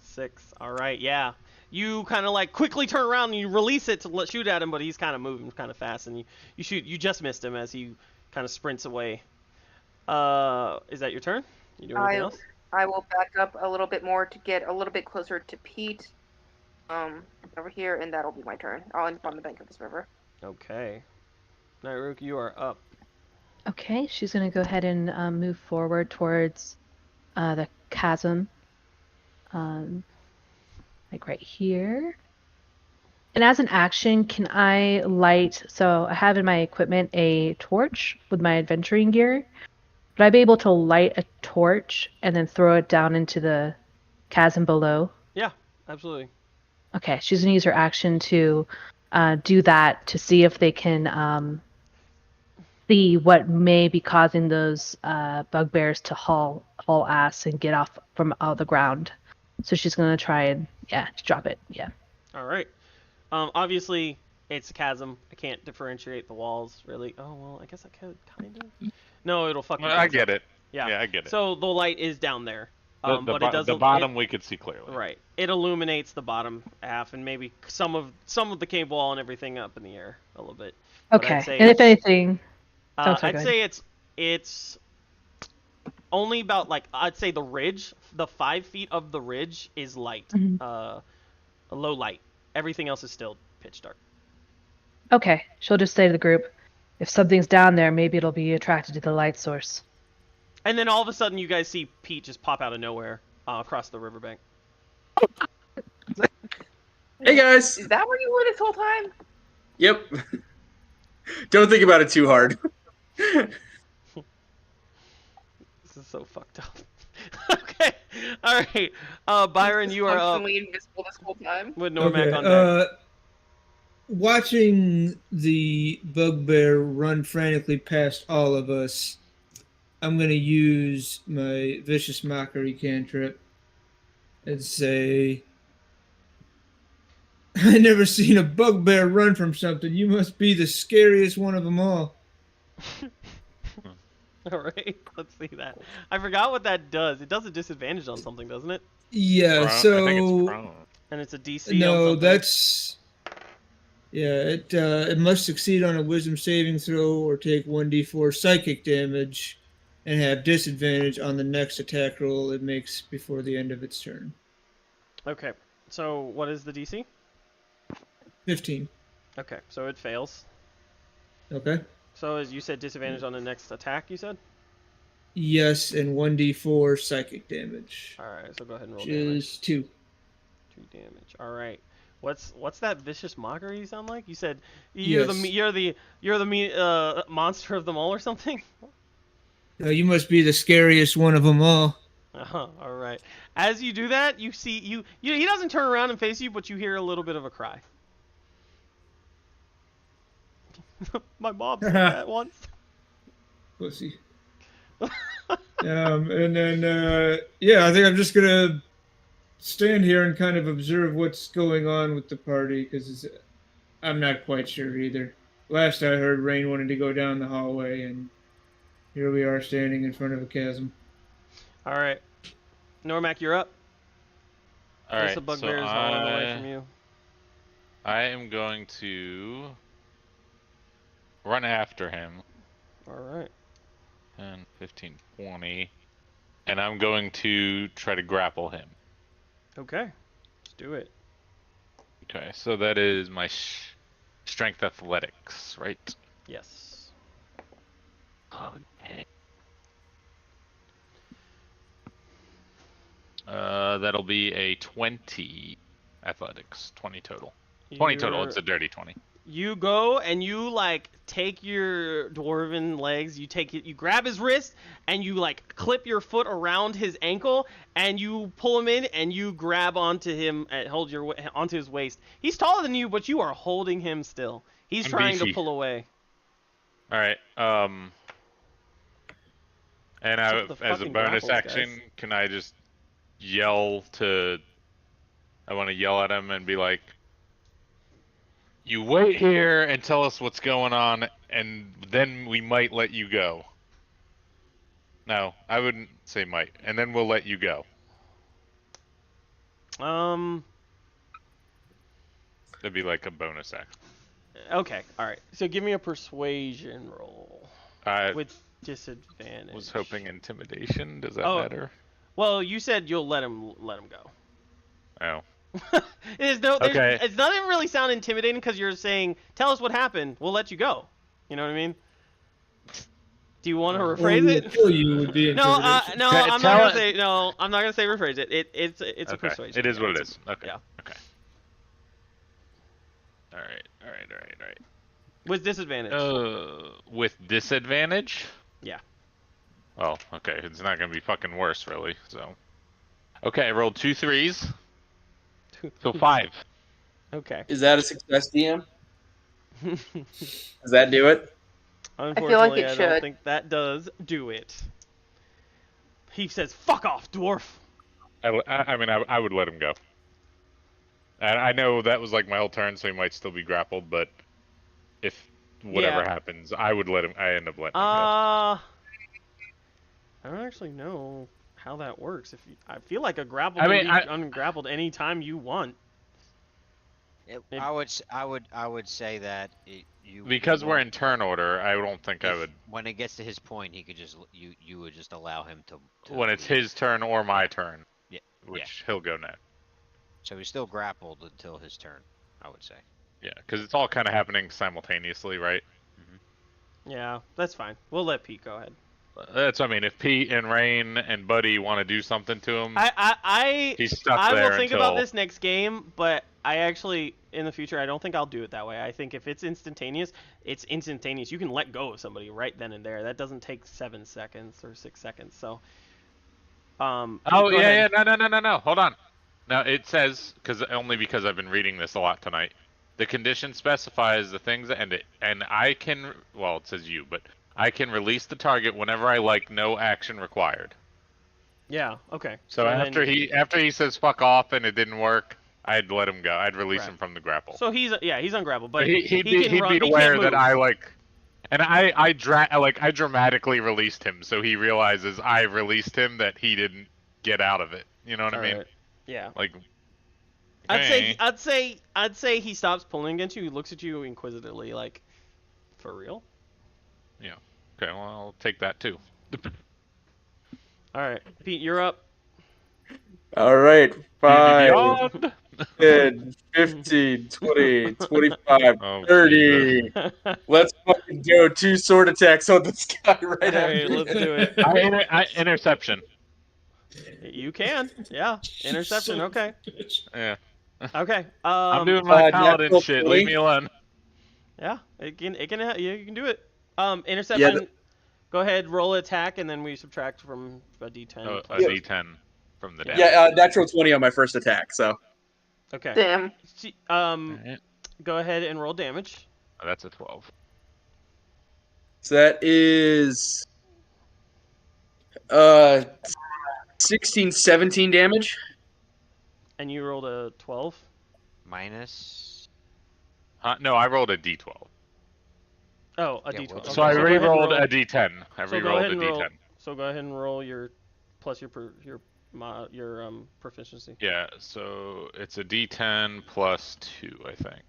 6. All right. Yeah. You kind of like quickly turn around and you release it to shoot at him, but he's kind of moving kind of fast, and you shoot. You just missed him as he kind of sprints away. Is that your turn? You doing anything else? I will back up a little bit more to get a little bit closer to Pete. Over here, and that'll be my turn. I'll end up on the bank of this river. Okay. Nairook, you are up. Okay, she's gonna go ahead and move forward towards the chasm, like right here. And as an action, can I light? So I have in my equipment a torch with my adventuring gear. Would I be able to light a torch and then throw it down into the chasm below? Yeah, absolutely. Okay, she's gonna use her action to do that to see if they can see what may be causing those bugbears to haul ass and get off from the ground. So she's gonna try and drop it. Yeah. All right. Obviously, it's a chasm. I can't differentiate the walls really. Oh well, I guess I could kind of. No, it'll fucking. I get it. Yeah. Yeah, I get it. So the light is down there. The But it does the bottom we could see clearly. Right. It illuminates the bottom half and maybe some of the cave wall and everything up in the air a little bit. But Okay. I'd say And if anything, I'd say it's only about like I'd say the ridge, the 5 feet of the ridge is light, a low light. Everything else is still pitch dark. okay, she'll just say to the group, if something's down there, maybe it'll be attracted to the light source. And then all of a sudden, you guys see Pete just pop out of nowhere across the riverbank. Hey guys. Is that where you were this whole time? Yep. Don't think about it too hard. so fucked up. Okay. All right. Byron, you are up Functionally invisible this whole time. with Normac Okay, on deck. watching the bugbear run frantically past all of us, I'm going to use my vicious mockery cantrip and say, I never seen a bugbear run from something. You must be the scariest one of them all. All right. Let's see that. I forgot what that does. It does a disadvantage on something, doesn't it? Yeah, I think it's so prone. And it's a DC on no, something. that's it must succeed on a wisdom saving throw or take 1d4 psychic damage and have disadvantage on the next attack roll it makes before the end of its turn. Okay. So what is the DC? 15. Okay. So it fails. Okay. So as you said, disadvantage on the next attack. You said. Yes, and 1d4 psychic damage. All right. So go ahead and roll Which damage. is 2. 2 damage. All right. What's that vicious mockery you sound like? You said you're Yes. the monster of them all or something? You must be the scariest one of them all. All right. As you do that, you see he doesn't turn around and face you, but you hear a little bit of a cry. My mom said that once. Pussy. And then I think I'm just gonna stand here and kind of observe what's going on with the party because I'm not quite sure either. Last I heard, Rain wanted to go down the hallway, and here we are standing in front of a chasm. All right. Normac, you're up. All right, The bugbear is hauling away from you. I am going to run after him. All right. 10, 15, 20. And I'm going to try to grapple him. Okay. Let's do it. Okay, so that is my strength athletics, right? Yes. Okay. That'll be a 20 athletics. 20 total. 20 total. It's a dirty 20. You go and you like take your dwarven legs, you grab his wrist and you like clip your foot around his ankle and you pull him in and you grab onto him and hold onto his waist. He's taller than you, but you are holding him still. He's I'm trying beefy. to pull away. All right. And Except the as a fucking bonus grapples, action, guys. can I just yell to? I want to yell at him and be like, "You wait here and tell us what's going on, and then we might let you go." No, I wouldn't say might, and then we'll let you go. That'd be like a bonus action. Okay, all right. So give me a persuasion roll I with disadvantage. was hoping intimidation. Does that Oh. matter? Well, you said you'll let him go. Oh. It doesn't really sound intimidating because you're saying, "Tell us what happened. We'll let you go." You know what I mean? Do you want to rephrase it? Kill you would be No, intimidation. no, I'm not gonna say no. I'm not gonna say rephrase it. It's a Okay. persuasion. It is yeah, what it it's is. Okay. yeah. Okay. All right. With disadvantage. With disadvantage? Yeah. Well, okay, it's not gonna be fucking worse, really. So, okay, I rolled 2 3s, so 5. Okay. Is that a success, DM? Does that do it? Unfortunately, I, it don't should. think that does do it. He says, "Fuck off, dwarf." I mean, I would let him go. And I know that was like my whole turn, so he might still be grappled. But if whatever happens, I would let him. I end up letting him go. I don't actually know how that works. I feel like a grapple I can mean, be ungrappled anytime you want. I would say that you Because we're won't- in turn order, I don't think I would. When it gets to his point, he could just you would just allow him to When it's leave. his turn or my turn, Yeah. which he'll go next. So he's still grappled until his turn, I would say. Yeah, because it's all kind of happening simultaneously, right? Yeah, that's fine. We'll let Pete go ahead. That's what I mean. If Pete and Rain and Buddy want to do something to him, I he's stuck I there will think until... about this next game, but I actually in the future, I don't think I'll do it that way. I think if it's instantaneous, it's instantaneous. You can let go of somebody right then and there. That doesn't take 7 seconds or 6 seconds. So, Oh go yeah, ahead. yeah, no. Hold on. Now it says only because I've been reading this a lot tonight. The condition specifies the things that end it, and I can. Well, it says you, but I can release the target whenever I like. No action required. Yeah. Okay. So after he says fuck off and it didn't work, I'd let him go. I'd release Right. him from the grapple. So he's ungrappled, but he'd can be run. He aware can't that move. I like, and I dramatically released him, so he realizes I released him, that he didn't get out of it. You know what I mean? Alright. Yeah. Like, I'd okay. say he stops pulling against you. He looks at you inquisitively, like, for real? Yeah. Okay. Well, I'll take that too. All right, Pete, you're up. All right, 5, Beyond. 10, 15, 20, 25, Oh, 30. Let's fucking go. 2 sword attacks on this guy right All after right, let's this. do it. I interception. You can, yeah. Interception. Okay. Yeah. Okay. I'm doing my paladin natural shit. 20. Leave me alone. Yeah, you can do it. Interception. Go ahead, roll attack, and then we subtract from a d10. Oh, a plus- D10 from the damage. Yeah, natural 20 on my first attack. So Okay. Damn. Alright. Go ahead and roll damage. Oh, that's a 12. so that is 16, 17 damage. And you rolled a 12. Minus. No, I rolled a D12. Oh, a Yeah, d12. well, Okay, So I go ahead and re-rolled roll- a D10. I So go re-rolled ahead a and roll. D10. So go ahead and roll your plus your proficiency. Yeah, so it's a D10 plus 2, I think.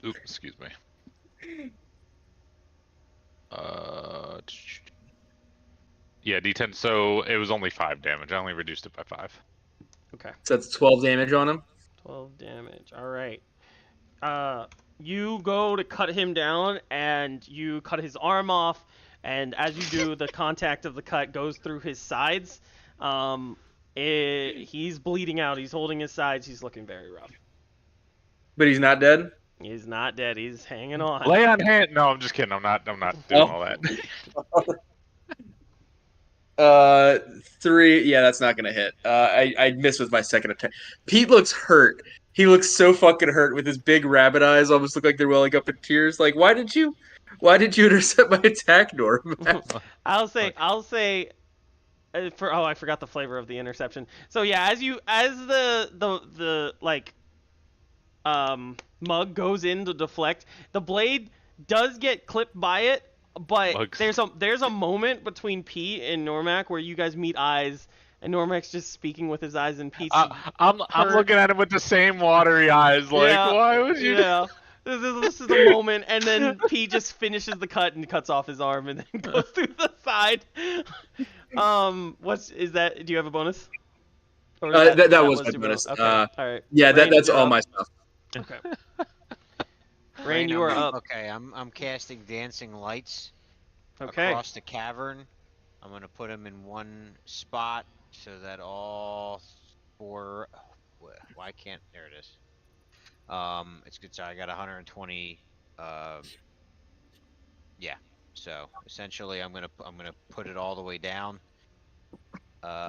Oops, excuse me. Yeah, D10. So it was only 5 damage. I only reduced it by 5. Okay. So that's 12 damage on him. 12 damage. All right. You go to cut him down, and you cut his arm off, and as you do, the contact of the cut goes through his sides. He's bleeding out. He's holding his sides. He's looking very rough. But he's not dead. He's not dead. He's hanging on. Lay on hand. No, I'm just kidding. I'm not doing all that. 3. Yeah, that's not gonna hit. I missed with my second attack. Pete looks hurt. He looks so fucking hurt with his big rabbit eyes. Almost look like they're welling up in tears. Like, why did you intercept my attack, Norm? I'll say I forgot the flavor of the interception. So yeah, as the mug goes in to deflect, the blade does get clipped by it, but Mugs. there's a moment between Pete and Normac where you guys meet eyes, and Normac's just speaking with his eyes, and Pete's I'm looking at him with the same watery eyes. Like, Yeah, why would you? Yeah. This is a moment, and then Pete just finishes the cut and cuts off his arm, and then goes through the side. Is that? Do you have a bonus? Or That was my your bonus. Okay. All right. Yeah, Rain, that's you're all up. my stuff. Okay. Rain, you are up. Okay, I'm casting dancing lights Okay. across the cavern. I'm gonna put them in one spot so that all 4. Why can't? There it is. It's good. So I got 120. Yeah. So essentially, I'm gonna put it all the way down.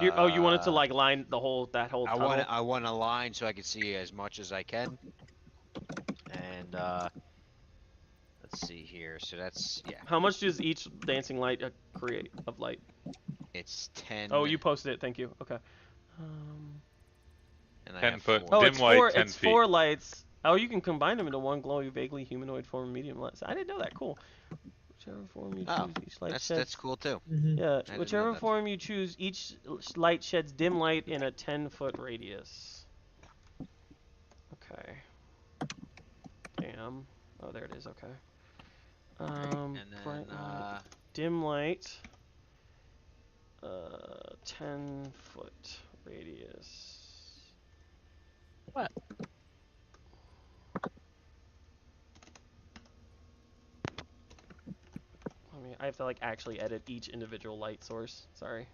You wanted to like line that whole tunnel? I want a line so I can see as much as I can. And let's see here. So that's How much does each dancing light create of light? It's 10. Oh, you posted it. Thank you. Okay. And I 10 have foot. 4. Oh, Dim it's light, four. 10 It's feet. 4 lights. Oh, you can combine them into one glowy, vaguely humanoid form, medium light. I didn't know that. Cool. Whichever form you choose, each light sheds. That's cool too. Yeah, know whichever that. form you choose, each light sheds dim light in a 10-foot radius. Okay. Damn. Oh, there it is. Okay. And bright then light, dim light. 10-foot radius. What? I have to like actually edit each individual light source. Sorry.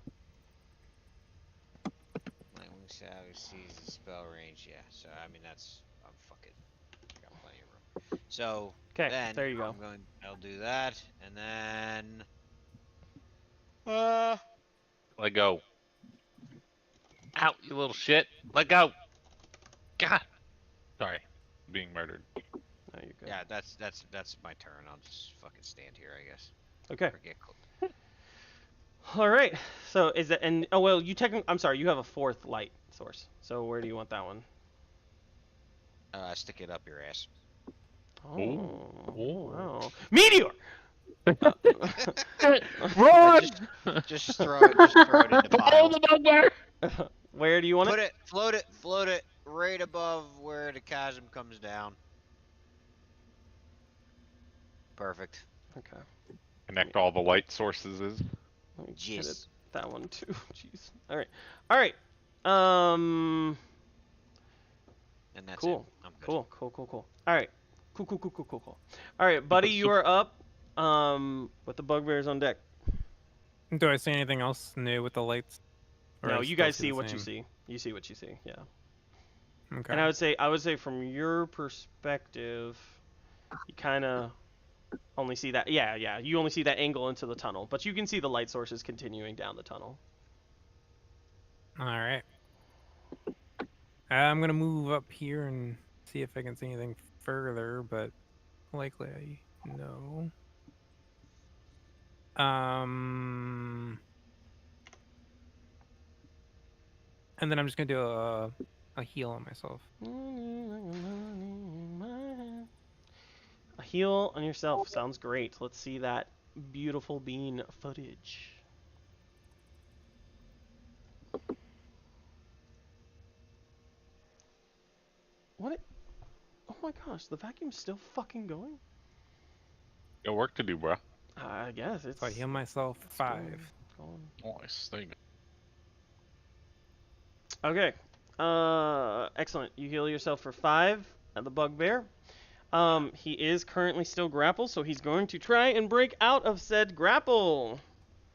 Light wing shadow sees the spell range. Yeah. So I mean I'm fucking So Okay, then there you go. I'll do that, and then Let go. Out, you little shit. Let go. God. Sorry. Being murdered. No, you're good. yeah, that's my turn. I'll just fucking stand here, I guess. Okay. Or get close. All right. So is that and oh well, I'm sorry, you have a fourth light source. So where do you want that one? Stick it up your ass. Oh, Ooh. wow. Meteor. Run! Just throw it in the pile. Where do you want it? Float it right above where the chasm comes down. Perfect. Okay. Connect all the light sources. Let me edit Jeez. that one too. Jeez. All right. All right. And that's Cool. it. I'm good. Cool. All right. Cool. All right, buddy, you are up. With the bugbears on deck. Do I see anything else new with the lights? Or No, I you still guys see the what you same? see. You see what you see. Yeah. Okay. And I would say from your perspective, you kind of only see that. Yeah. You only see that angle into the tunnel, but you can see the light sources continuing down the tunnel. All right. I'm gonna move up here and see if I can see anything further, but likely I no. And then I'm just gonna do a heal on myself. A heal on yourself sounds great. Let's see that beautiful bean footage. What? Oh my gosh, the vacuum's still fucking going? Got work to do, bro. I guess it's. So I heal myself it's 5. going. Nice. There you go. Okay. Excellent. You heal yourself for 5 at the bugbear. He is currently still grappled, so he's going to try and break out of said grapple.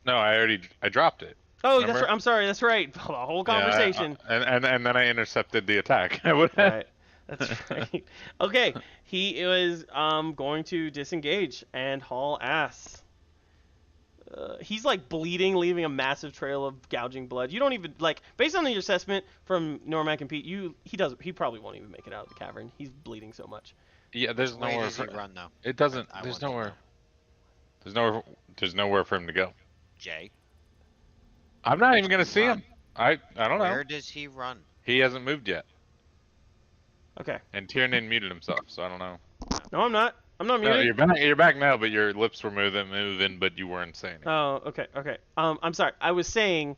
No, I dropped it. Oh, Remember? that's right. I'm sorry. That's right. The whole conversation. Yeah, and then I intercepted the attack. I would. Right. That's right. Okay. He is going to disengage and haul ass. He's like bleeding, leaving a massive trail of gouging blood. You don't even like, based on your assessment from Normac and Pete, he probably won't even make it out of the cavern. He's bleeding so much. Yeah, there's Where nowhere does for he run though? it. Doesn't. I There's want to nowhere. know. There's nowhere for him to go. Jay. I'm not even gonna see Run. him. I don't know. Where does he run? He hasn't moved yet, Okay. and Tiernan muted himself, so I don't know. No, I'm not. I'm not No, muted. you're back now, but your lips were moving, but you weren't saying it. Oh, okay. I'm sorry. I was saying,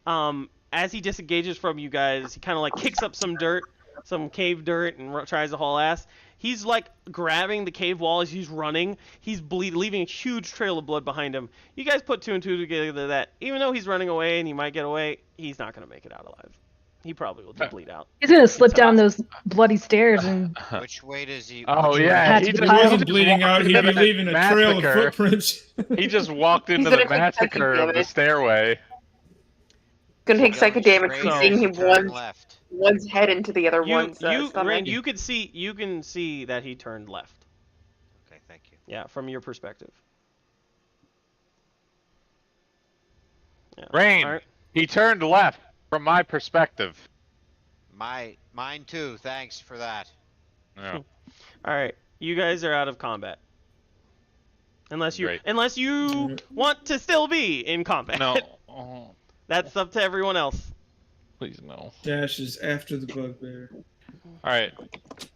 as he disengages from you guys, he kind of like kicks up some dirt, some cave dirt, and tries to haul ass. He's like grabbing the cave wall as he's running. He's leaving a huge trail of blood behind him. You guys put 2 and 2 together that even though he's running away and he might get away, he's not gonna make it out alive. He probably will just bleed out. He's gonna slip down those bloody stairs and Which way does he? Oh which way yeah, Had he to just, be He he wasn't just bleeding out. walked He'd be into the leaving a trail of massacre. footprints. He just walked into gonna the take massacre of the damage. stairway. Gonna take Going psychic damage straight from seeing as he him turned left. one's head into the other one's Rain, stomach. you can see that he turned left. Okay, thank you. Yeah, from your perspective. Yeah. Rain. All right. He turned left from my perspective. Mine too. Thanks for that. Yeah. All right. You guys are out of combat. Unless you Great. want to still be in combat. No. Oh, That's up to everyone else. please no. Dash is after the bugbear. All right.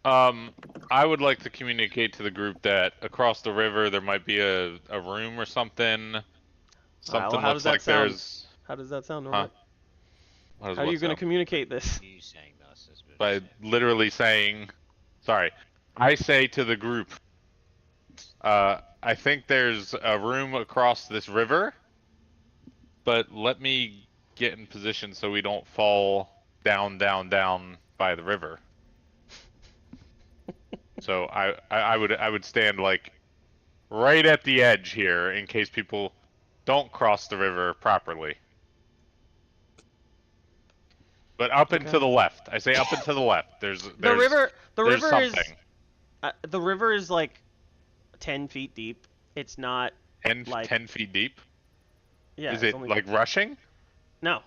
I would like to communicate to the group that across the river there might be a room or something. Something how looks does that like sound? there's. How does that sound, Huh? Norman? How does How are what you going to sound? communicate this? You saying this is By literally saying, sorry, I say to the group, I think there's a room across this river, but let me get in position so we don't fall down by the river. So I would stand like right at the edge here in case people don't cross the river properly. But up and to the left. I say up and to the left. There's The river there's is something. The river is like 10 feet deep. It's not 10, like 10 feet deep? yeah. Is it's it only... like rushing? No.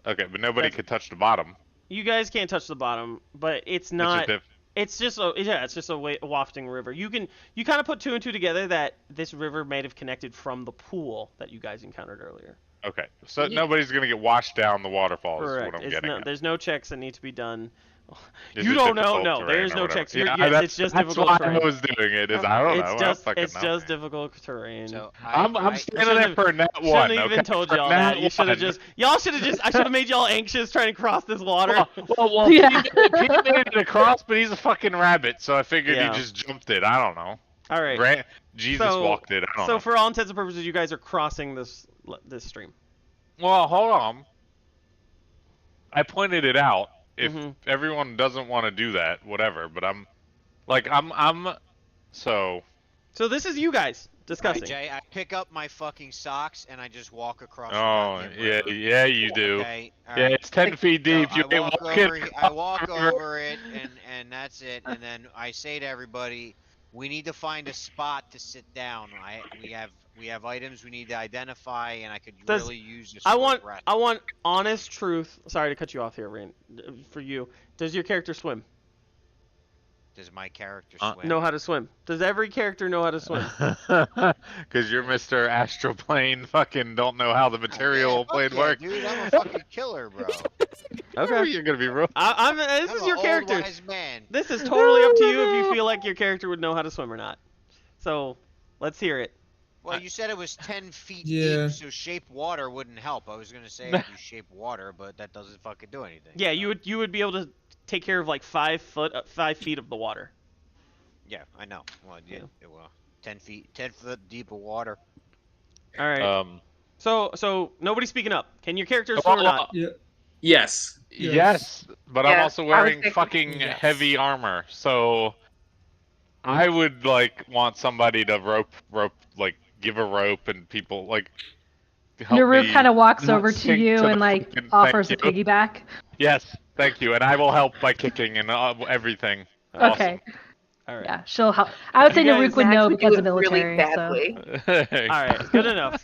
Okay, but nobody That's- could touch the bottom. You guys can't touch the bottom, but it's It's not. just if, It's just a wafting river. You kind of put two and two together that this river might have connected from the pool that you guys encountered earlier. okay, so Ye- nobody's gonna get washed down the waterfall. Is Correct. what I'm getting at. There's no checks that need to be done. Is You it don't know. difficult No, terrain there is or no whatever? checks. Yeah, It's just that's difficult why terrain. I was doing it. Is I don't know. It's I don't just fucking it's know. just difficult terrain. So I'm I standing there shouldn't for a net Shouldn't one. have even okay? told For y'all net that. You should have one. just. Y'all should have just. I should have made y'all anxious trying to cross this water. Well, Yeah. Pete made it across, but he's a fucking rabbit, so I figured Yeah. he just jumped it. I don't know. All right. Jesus So- walked it. I don't So know. for all intents and purposes, you guys are crossing this stream. Well, hold on. I pointed it out. If Mhm. everyone doesn't want to do that, whatever. But I'm so. So this is you guys Right, discussing. Jay, I pick up my fucking socks and I just walk across. Oh the goddamn yeah, river. yeah, you do. Okay. All Yeah, right. it's 10 feet So deep. You I ain't walk walking over. I across walk the river. over it, and that's it. And then I say to everybody, we need to find a spot to sit down. We have items we need to identify, and I could Does- really use a I short want rest. I want honest truth. Sorry to cut you off here, Rain. For you, does your character swim? Does my character Uh, swim? Know how to swim? Does every character know how to swim? Because you're Mr. Astral Plane, fucking don't know how the material fuck plane yeah, works. dude. I'm a fucking killer, bro. Okay. You're gonna be real. This I'm is an your old, character. wise man. This is totally up to you if you feel like your character would know how to swim or not. So, let's hear it. Well, you said it was 10 feet Yeah. deep, so shape water wouldn't help. I was gonna say if you shape water, but that doesn't fucking do anything. Yeah, so. you would be able to take care of like 5 feet of the water. Yeah, I know. Well, Yeah. well, 10 foot deep of water. All right. So nobody's speaking up. Can your characters swim or not? Yeah. Yes. Yes, but I'm Yeah, also I was wearing thinking- fucking Yes. heavy armor, so I would like want somebody to give a rope and people like help Naru me kind of walks not over to sink you to and the like fucking- offers a thank you. piggyback. Yes, thank you, and I will help by kicking and everything. Okay. All right. Yeah, she'll help. I would say You guys Naru would know Zach would because do of it really military. badly. All right. Good enough.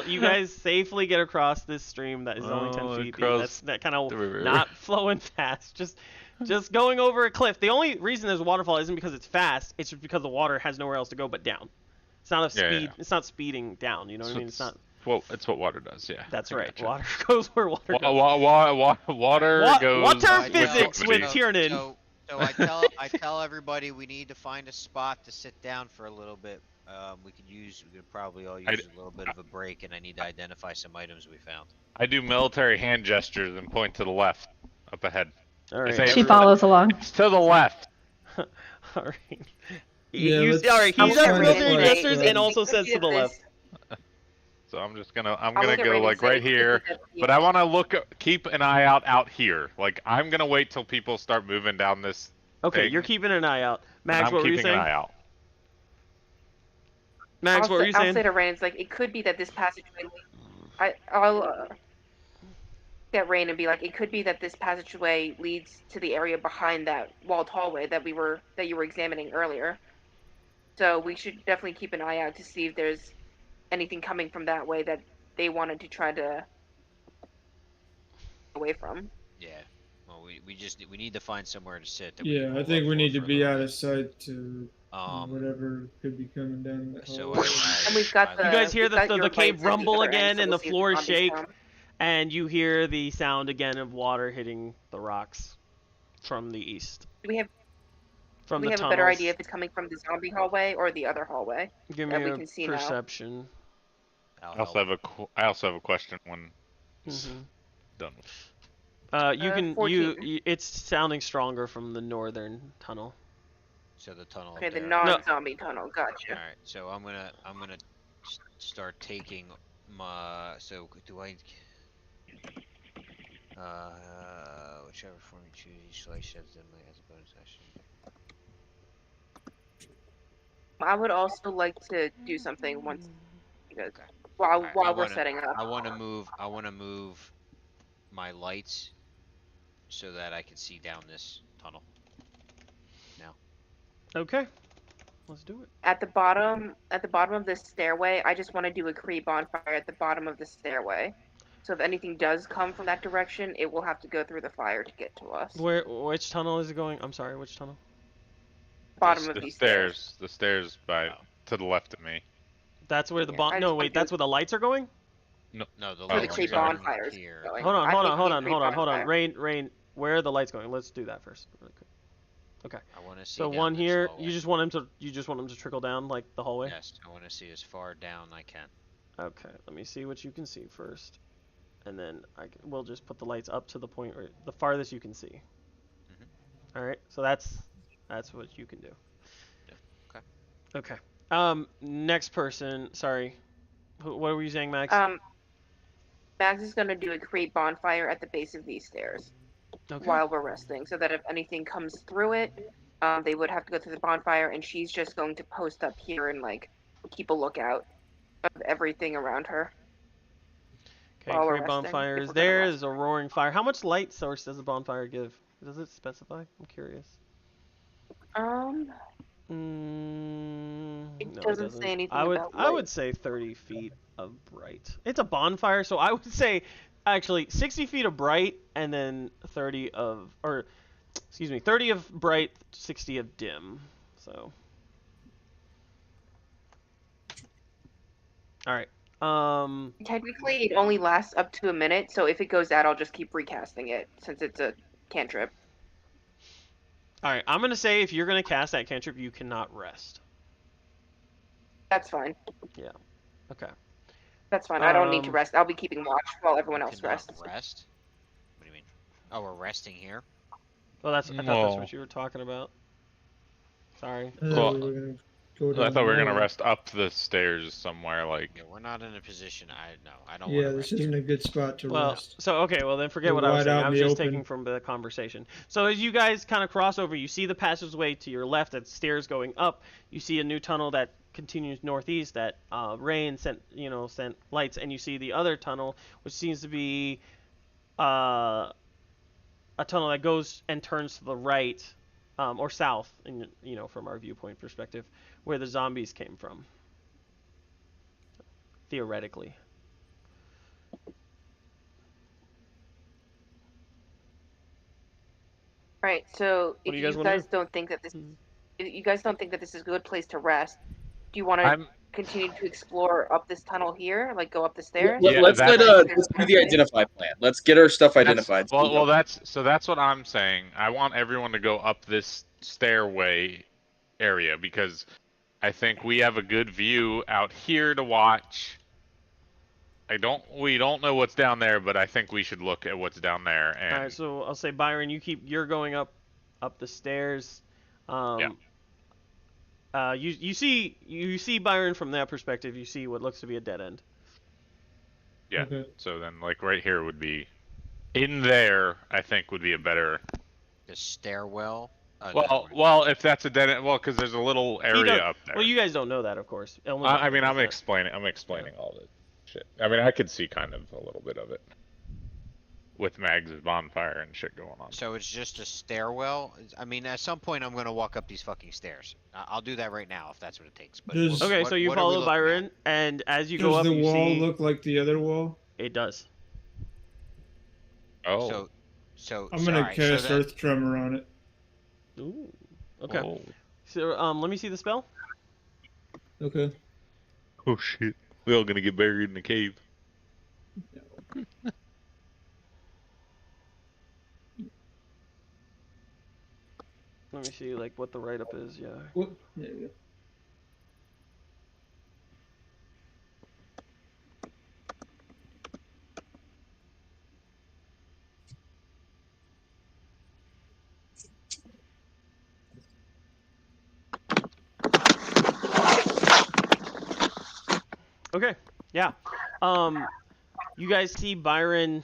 You guys safely get across this stream that is only 10 feet deep. across That kind of the river. not flowing fast. Just going over a cliff. The only reason there's a waterfall isn't because it's fast. It's just because the water has nowhere else to go but down. It's not a Yeah, speed. yeah. It's not speeding down. You know what I mean? It's not. Well, it's what water does. Yeah. That's I right. gotcha. Water goes where water goes. Water goes. Water with physics with gravity. Tiernan. So I tell everybody we need to find a spot to sit down for a little bit. We could probably all use a little bit of a break, and I need to identify some items we found. I do military hand gestures and point to the left, up ahead. All right. Say She everybody- follows along. It's to the left. All right. Yeah, let's- all right. He let's does find military out gestures what- and also says to the left. So I'm I'll gonna look at go Rain like and right say, here, "This is but I want to keep an eye out here. Like I'm gonna wait till people start moving down this. Okay, thing, you're keeping an eye out. and Max, I'm what were you keeping an saying? eye out. Max, what were you I'll saying? say to Rain, it's like it could be that this passageway. I'll get Rain and be like, it could be that this passageway leads to the area behind that walled hallway that you were examining earlier. So we should definitely keep an eye out to see if there's anything coming from that way that they wanted to try to away from. Yeah. Well, we need to find somewhere to sit. That Yeah, I can think hold we up need for to a be little out bit. of sight to whatever could be coming down the So hallway. And we've got the. You guys hear we've got the your cave lights at rumble other end, again so and we'll the see if floor zombies shake? come. And you hear the sound again of water hitting the rocks from the east. Do we have From we the have tunnels. a better idea if it's coming from the zombie hallway or the other hallway? Give that me we a can see now? perception. I also have a question when it's Mhm. done. You can 14. it's sounding stronger from the northern tunnel. So the tunnel. Okay, up the there. non-zombie tunnel. All Gotcha. right. So I'm gonna start taking my. So do I? Whichever form you choose, each slice sheds them as a bonus action. I would also like to do something once, because Okay. while Alright, I we're wanna- setting up. I want to move my lights so that I can see down this tunnel. Now. Okay. Let's do it. At the bottom of this stairway, I just want to do a Kree bonfire at the bottom of the stairway. So if anything does come from that direction, it will have to go through the fire to get to us. Which tunnel is it going? I'm sorry, which tunnel? Bottom of The these stairs. stairs. The stairs to the left of me. That's where the Yeah, bomb. I No, just wait, wanna that's do- where the lights are going. No, the Where the lights Kree are bonfires here. going. Hold on, I'm hold on, making hold a on, Kree hold on, hold on. bonfire. Rain, where are the lights going? Let's do that first. Really quick. Okay. I want to see. So down one this here. hallway. You just want him to trickle down like the hallway. Yes, I want to see as far down I can. Okay. Let me see what you can see first, and then we'll just put the lights up to the point where the farthest you can see. All right. So that's what you can do. Yeah, Okay. Next person. Sorry. What were you saying, Max? Max is gonna do a Kree bonfire at the base of these stairs Okay. while we're resting, so that if anything comes through it, they would have to go through the bonfire, and she's just going to post up here and like keep a lookout of everything around her. Okay, while we're create resting, bonfire if is we're gonna there. rest. There's a roaring fire. How much light source does the bonfire give? Does it specify? I'm curious. It No, doesn't it say anything I would about I would light. say 30 feet of bright. It's a bonfire, so I would say actually 60 feet of bright and then 30 of excuse me, 30 of bright, 60 of dim. So all right. Technically, it only lasts up to a minute, so if it goes out, I'll just keep recasting it since it's a cantrip. All right. I'm gonna say if you're gonna cast that cantrip, you cannot rest. That's fine. Yeah. Okay. That's fine. I don't need to Um, rest. I'll be keeping watch while everyone You else cannot rests. rest? What do you mean? Oh, we're resting here? Well, I thought that's No. what you were talking about. Sorry. I Well, thought we were gonna go down I thought we were the gonna hallway. rest up the stairs somewhere, like. Yeah, we're not in a position. I don't Yeah, want to this rest isn't here. a good spot to Well, rest. so okay, well then forget We're what I was wide saying. out I in was the just open. taking from the conversation. So as you guys kind of cross over, you see the passageway to your left, that stairs going up. You see a new tunnel that continues northeast that Rain sent lights, and you see the other tunnel, which seems to be a tunnel that goes and turns to the right or south, from our viewpoint perspective, where the zombies came from. Theoretically. Right. So What do if you guys you wanna guys do? don't think that this, Mhm. if you guys don't think that this is a good place to rest, do you want to I'm. continue to explore up this tunnel here, like go up the stairs? Yeah, Let's that's- let's do the identify plan. Let's get our stuff identified. That's what I'm saying. I want everyone to go up this stairway area because I think we have a good view out here to watch. We don't know what's down there, but I think we should look at what's down there. And All right, so I'll say Byron, you're going up the stairs. You see Byron from that perspective. You see what looks to be a dead end. yeah. Okay. So then, like right here would be, in there. I think would be a better. The stairwell. Well, if that's a dead end, well, because there's a little area up there. Well, you guys don't know that, of course. Only I Byron mean, knows I'm that. explaining all this shit. I mean, I could see kind of a little bit of it with Mag's bonfire and shit going on. So it's just a stairwell. I mean, at some point I'm gonna walk up these fucking stairs. I'll do that right now if that's what it takes. But Does- Okay, so you what are we follow looking Byron, at? and as you go Does up, the you wall see look like the other wall? it does. Oh. So I'm gonna alright, cast so Earth Tremor on it. Ooh. Okay. Oh. So let me see the spell. Okay. Oh shit. We're all gonna get buried in the cave. Let me see like what the write up is. Yeah. Whoop. There you go. Okay. Yeah. You guys see Byron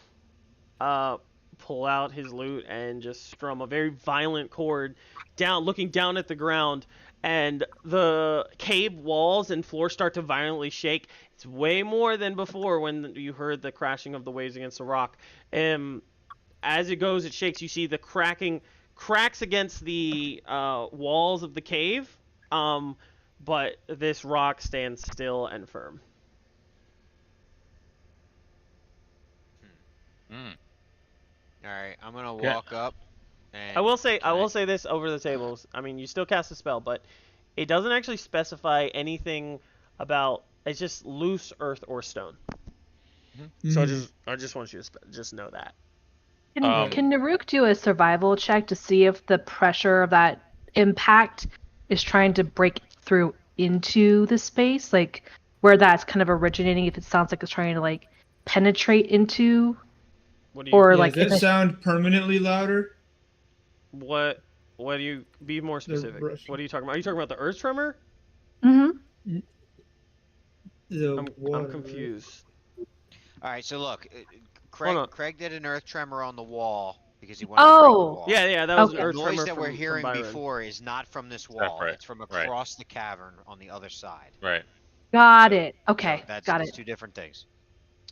pull out his lute and just strum a very violent chord down, looking down at the ground, and the cave walls and floor start to violently shake. It's way more than before when you heard the crashing of the waves against the rock. As it goes, it shakes. You see the cracking cracks against the walls of the cave, but this rock stands still and firm. Mm. All right, I'm gonna walk up. And I will say this over the tables. I mean, you still cast a spell, but it doesn't actually specify anything about. It's just loose earth or stone. So I just want you to just know that. Can Naruk do a survival check to see if the pressure of that impact is trying to break through into the space, like where that's kind of originating? If it sounds like it's trying to like penetrate into, What do you? or Yeah, like does that sound permanently louder? What do you be more specific? What are you talking about? Are you talking about the earth tremor? Mm-hmm. I'm confused. All right, so look, Hold on. Craig did an earth tremor on the wall because he wanted to break the wall. Yeah, that was an Okay. earth The tremor noise that from, we're hearing from Byron. before is not from this wall. Separate. It's from across the cavern on the other side. Right. Got it. Okay, So got that's it. two different things.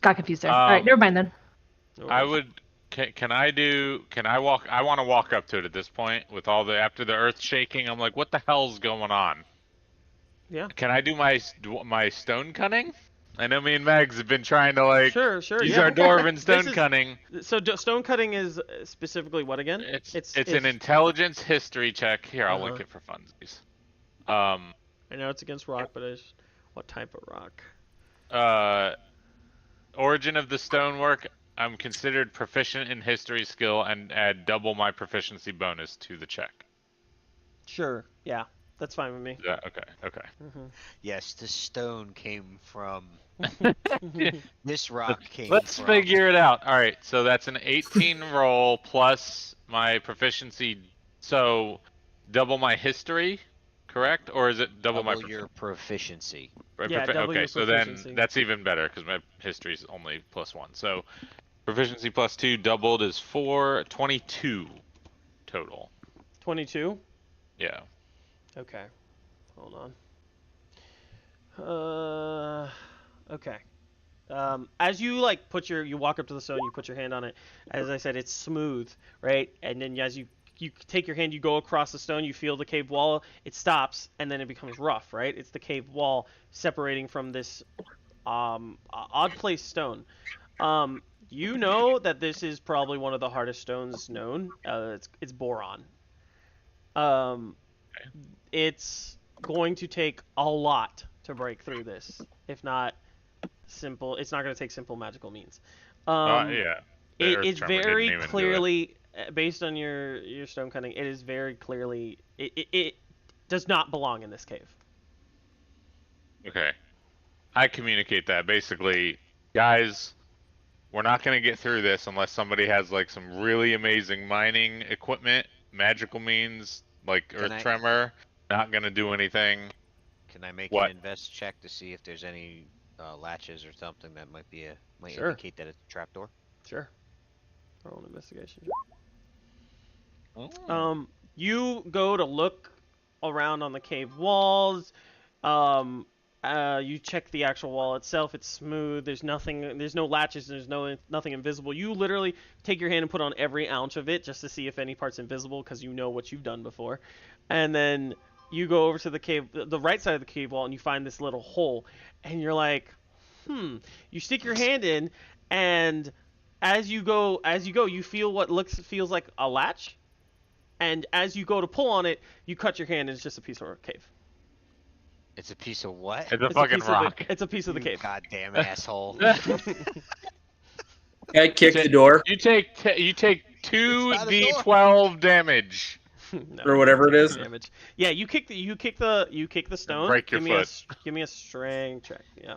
Got confused there. All right, never mind then. I would. Can I walk? I want to walk up to it at this point with all the after the earth shaking. I'm like, what the hell's going on? Yeah. Can I do my stone cunning? I know me and Megs have been trying to like Sure, use our dwarven stone This is- cunning. So stone cutting is specifically what again? It's an intelligence history check. Here, I'll link it for funsies. I know it's against rock, but it's what type of rock? Origin of the stonework. I'm considered proficient in history skill and add double my proficiency bonus to the check. Sure. Yeah, that's fine with me. Yeah. Okay. Yes, the stone came from. This rock came. Let's from... figure it out. All right, so that's an 18 roll plus my proficiency. So double my history, correct? Or is it double your proficiency? Yeah, double okay, your so proficiency. then that's even better because my history is only +1. So proficiency +2 doubled is 22 total. 22? Yeah. Okay. Hold on. Okay. As you like you walk up to the stone, you put your hand on it. As I said, it's smooth, right? And then as you take your hand, you go across the stone, you feel the cave wall, it stops, and then it becomes rough, right? It's the cave wall separating from this odd placed stone. You know that this is probably one of the hardest stones known. It's boron. It's going to take a lot to break through this, if not simple. It's not going to take simple magical means. Yeah. It is very clearly, based on your stone cutting, it is very clearly it does not belong in this cave. Okay. I communicate that basically, guys. We're not going to get through this unless somebody has like some really amazing mining equipment, magical means like earth tremor. Not going to do anything. Can I make an invest check to see if there's any latches or something that might indicate that it's a trapdoor? Sure. Roll an investigation check. You go to look around on the cave walls. You check the actual wall itself. It's smooth. There's nothing. There's no latches. There's nothing invisible. You literally take your hand and put on every ounce of it just to see if any part's invisible, because you know what you've done before. And then you go over to the cave, the right side of the cave wall, and you find this little hole. And you're like, You stick your hand in, and as you go, you feel what feels like a latch. And as you go to pull on it, you cut your hand, and it's just a piece of cave. It's a piece of what? It's a fucking rock. It's a piece of the cave. Goddamn asshole. I kick the door. You take 2d12 damage. No, or whatever it is. Damage. Yeah, you kick the stone. Break your foot. Give me a strength check. Yeah.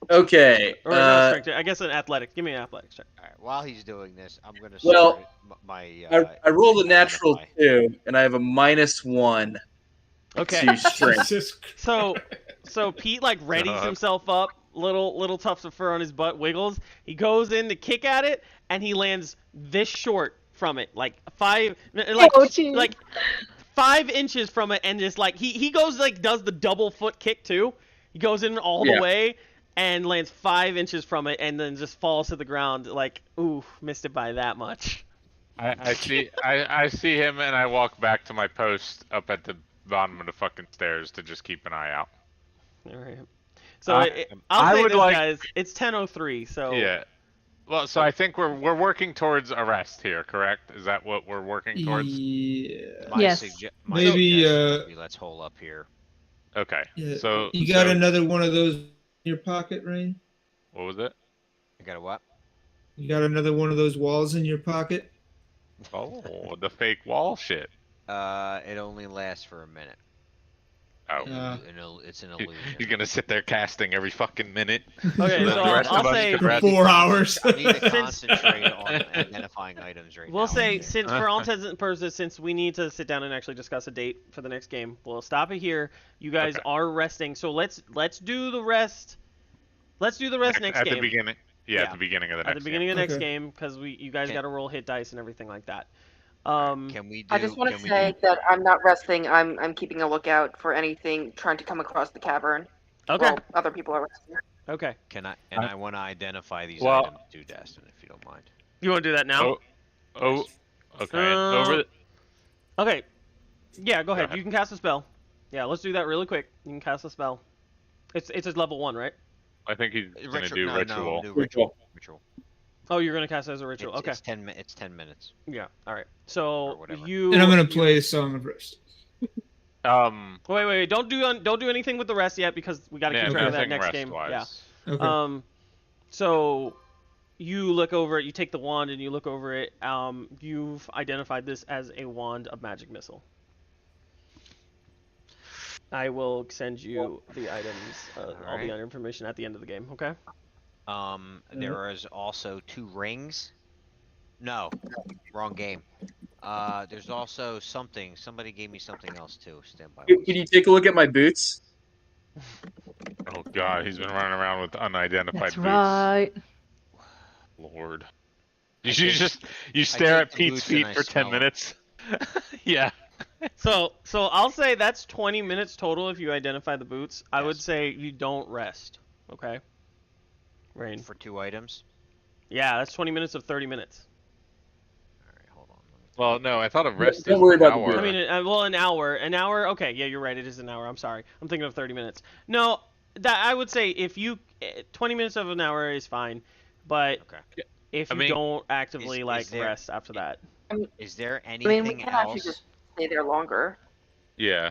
Okay. Or not strength check. I guess an athletics. Give me an athletics check. All right. While he's doing this, I'm gonna. Well, my. I rolled a natural 2, and I have a -1. Okay. To strength. So Pete like readies himself up. Little tufts of fur on his butt wiggles. He goes in to kick at it, and he lands this short from it, like 5 inches from it, and just like he goes like does the double foot kick too. He goes in all the way and lands 5 inches from it, and then just falls to the ground like, ooh, missed it by that much. I see him and I walk back to my post up at the bottom of the fucking stairs to just keep an eye out. All right. So I I'll say would this, like- guys. It's 10:03. So Yeah. Well, so I think we're working towards arrest here, correct? Is that what we're working towards? Yeah. Yes. My Maybe, suggestion would be let's hole up here. Okay. Yeah. So You got so- another one of those in your pocket, Rain? What was it? I got a what? You got another one of those walls in your pocket? Oh, the fake wall shit. It only lasts for a minute. Oh. It's an He- illusion. He's gonna sit there casting every fucking minute. Okay, The so rest I'll of us say could For rest. 4 hours. I need to Since- concentrate on identifying items right now. we'll say, Okay. since for all intents and purposes, since we need to sit down and actually discuss a date for the next game, we'll stop it here. You guys Okay. are resting, so let's do the rest. Let's do the rest next at game. the beginning. Yeah, Yeah. at the beginning of the At next the beginning game. of the next Okay. game, because you guys Okay. got to roll hit dice and everything like that. Can we do? I just want to can we say do- that I'm not resting. I'm keeping a lookout for anything trying to come across the cavern. Okay. While other people are resting. Okay. Can I? And I want to identify these Well- items too, Destin, if you don't mind. You want to do that now? Oh, okay. Over the, Okay. Yeah, go ahead. ahead. You can cast a spell. Yeah, let's do that really quick. You can cast a spell. It's a level 1, right? I think he's gonna Ritual- do no, ritual. No, Ritual. Ritual. Oh, you're gonna cast it as a ritual. It's, Okay. It's 10 minutes. Yeah. All right. Or So whatever. you. And I'm gonna play a Song of Rest. Wait. Don't do anything with the rest yet because we gotta Yeah, keep track of that nothing next game. rest-wise. Yeah. Okay. So you look over it. You take the wand and you look over it. You've identified this as a wand of magic missile. I will send you the items, all the Alright. other information at the end of the game. Okay. There is also 2 rings. No, wrong game. There's also something. Somebody gave me something else too. Stand by. Can you take a look at my boots? Oh god, he's been running around with unidentified That's boots. right. Lord. I You take- just stare take at the Pete's boots feet and I for 10 smell 'em. minutes. Yeah. So I'll say that's 20 minutes total if you identify the boots. I would Yes. say you don't rest. Okay. Rain. For 2 items. Yeah, that's 20 minutes of 30 minutes. All right, hold on. Let me Well, no, I thought a rest Don't is worry an about the hour. boots. I mean, well, an hour. An hour. Okay, yeah, you're right. It is an hour. I'm sorry. I'm thinking of 30 minutes. No, that I would say if you 20 minutes of an hour is fine, but Okay. if I you mean, don't actively is like there- rest after that. Is there I mean, we anything can actually else? just stay there longer. Yeah.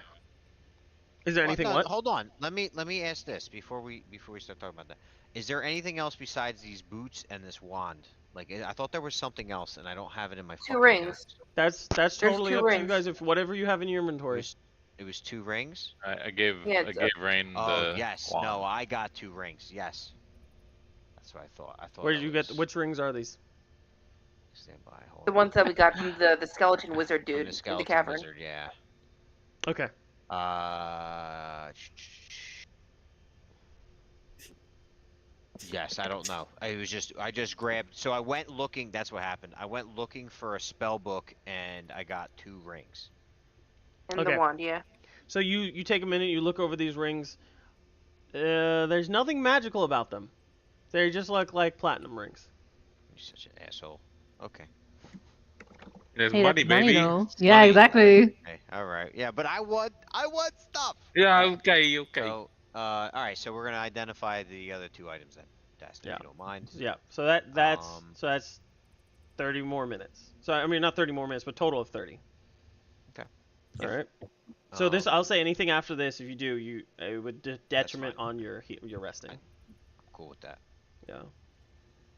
Is there Well, anything no, what? Hold on. Let me ask this before we start talking about that. Is there anything else besides these boots and this wand? Like I thought there was something else, and I don't have it in my. 2 fucking rings. notes. That's There's totally 2 up to you rings. guys. If whatever you have in your It inventory. was 2 rings. I gave Yeah, I it's, gave Rain Oh the yes. wand. No, I got 2 rings. Yes. That's what I thought. Where did that you get? was- Which rings are these? Stand by. Hold The on. ones that we got from the skeleton wizard From dude the in the skeleton cavern. wizard. Yeah. Okay. Yes, I don't know. I just grabbed. So I went looking. That's what happened. I went looking for a spell book, and I got 2 rings. And Okay. the wand, yeah. So you take a minute. You look over these rings. There's nothing magical about them. They just look like platinum rings. You're such an asshole. Okay. There's Hey, money, that's money, baby. though. It's Yeah, money. exactly. Okay. All right. Yeah, but I want stuff. Yeah, okay. So, all right. So we're gonna identify the other 2 items then, Dustin, Yeah. if you don't mind. Yeah. So that's 30 more minutes. So I mean not 30 more minutes, but total of 30. Okay. All right. So this, I'll Um, say anything after this. If you do, it would detriment fine. on your resting. I'm cool with that Yeah.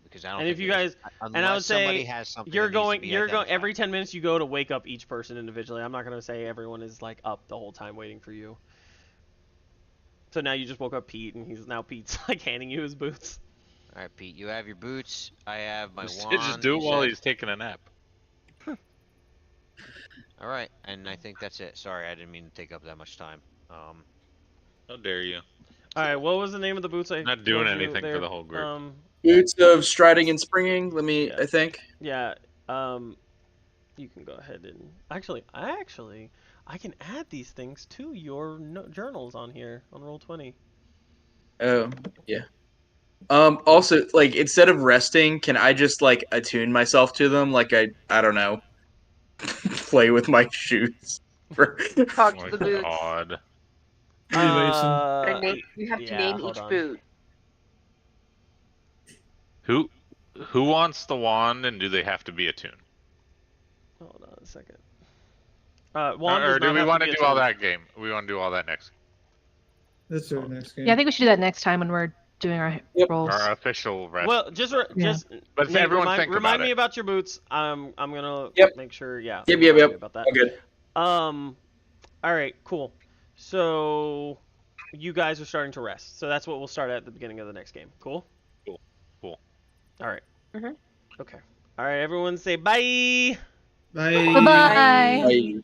because I don't. And if think you there's- guys, unless and I would somebody say has something you're that needs to going, be you're going every identified. 10 minutes. You go to wake up each person individually. I'm not gonna say everyone is like up the whole time waiting for you. So now you just woke up Pete, and Pete's like handing you his boots. All right, Pete. You have your boots. I have my Just, wand. just do it you while said. he's taking a nap. All right, and I think that's it. Sorry, I didn't mean to take up that much time. How dare you? All right. What was the name of the boots? I Not doing told you anything for there? the whole group. Boots of striding and springing. I think. Yeah. You can go ahead and I can add these things to your journals on here on Roll20. Oh, yeah. Also, like, instead of resting, can I just like attune myself to them? Like I don't know, play with my shoes. Talk Oh to my the boots. god. Relays them. You have to yeah, name hold each on. boot. Who wants the wand, and do they have to be attuned? Hold on a second. Wand Or does do not we have want to to be do all attuned. that game? We want to do all that next. Let's do it next game. Yeah, I think we should do that next time when we're doing our Yep. rolls. Our official rest. Well, just Yeah. but if Nate, everyone think remind about me it. about your boots. I'm gonna Yep. make sure. Yeah. Yep. remind me about that. All good. All right, cool. So you guys are starting to rest. So that's what we'll start at the beginning of the next game. Cool? Cool. All right. Mhm. Okay. All right, everyone say bye. Bye. Bye-bye. Bye.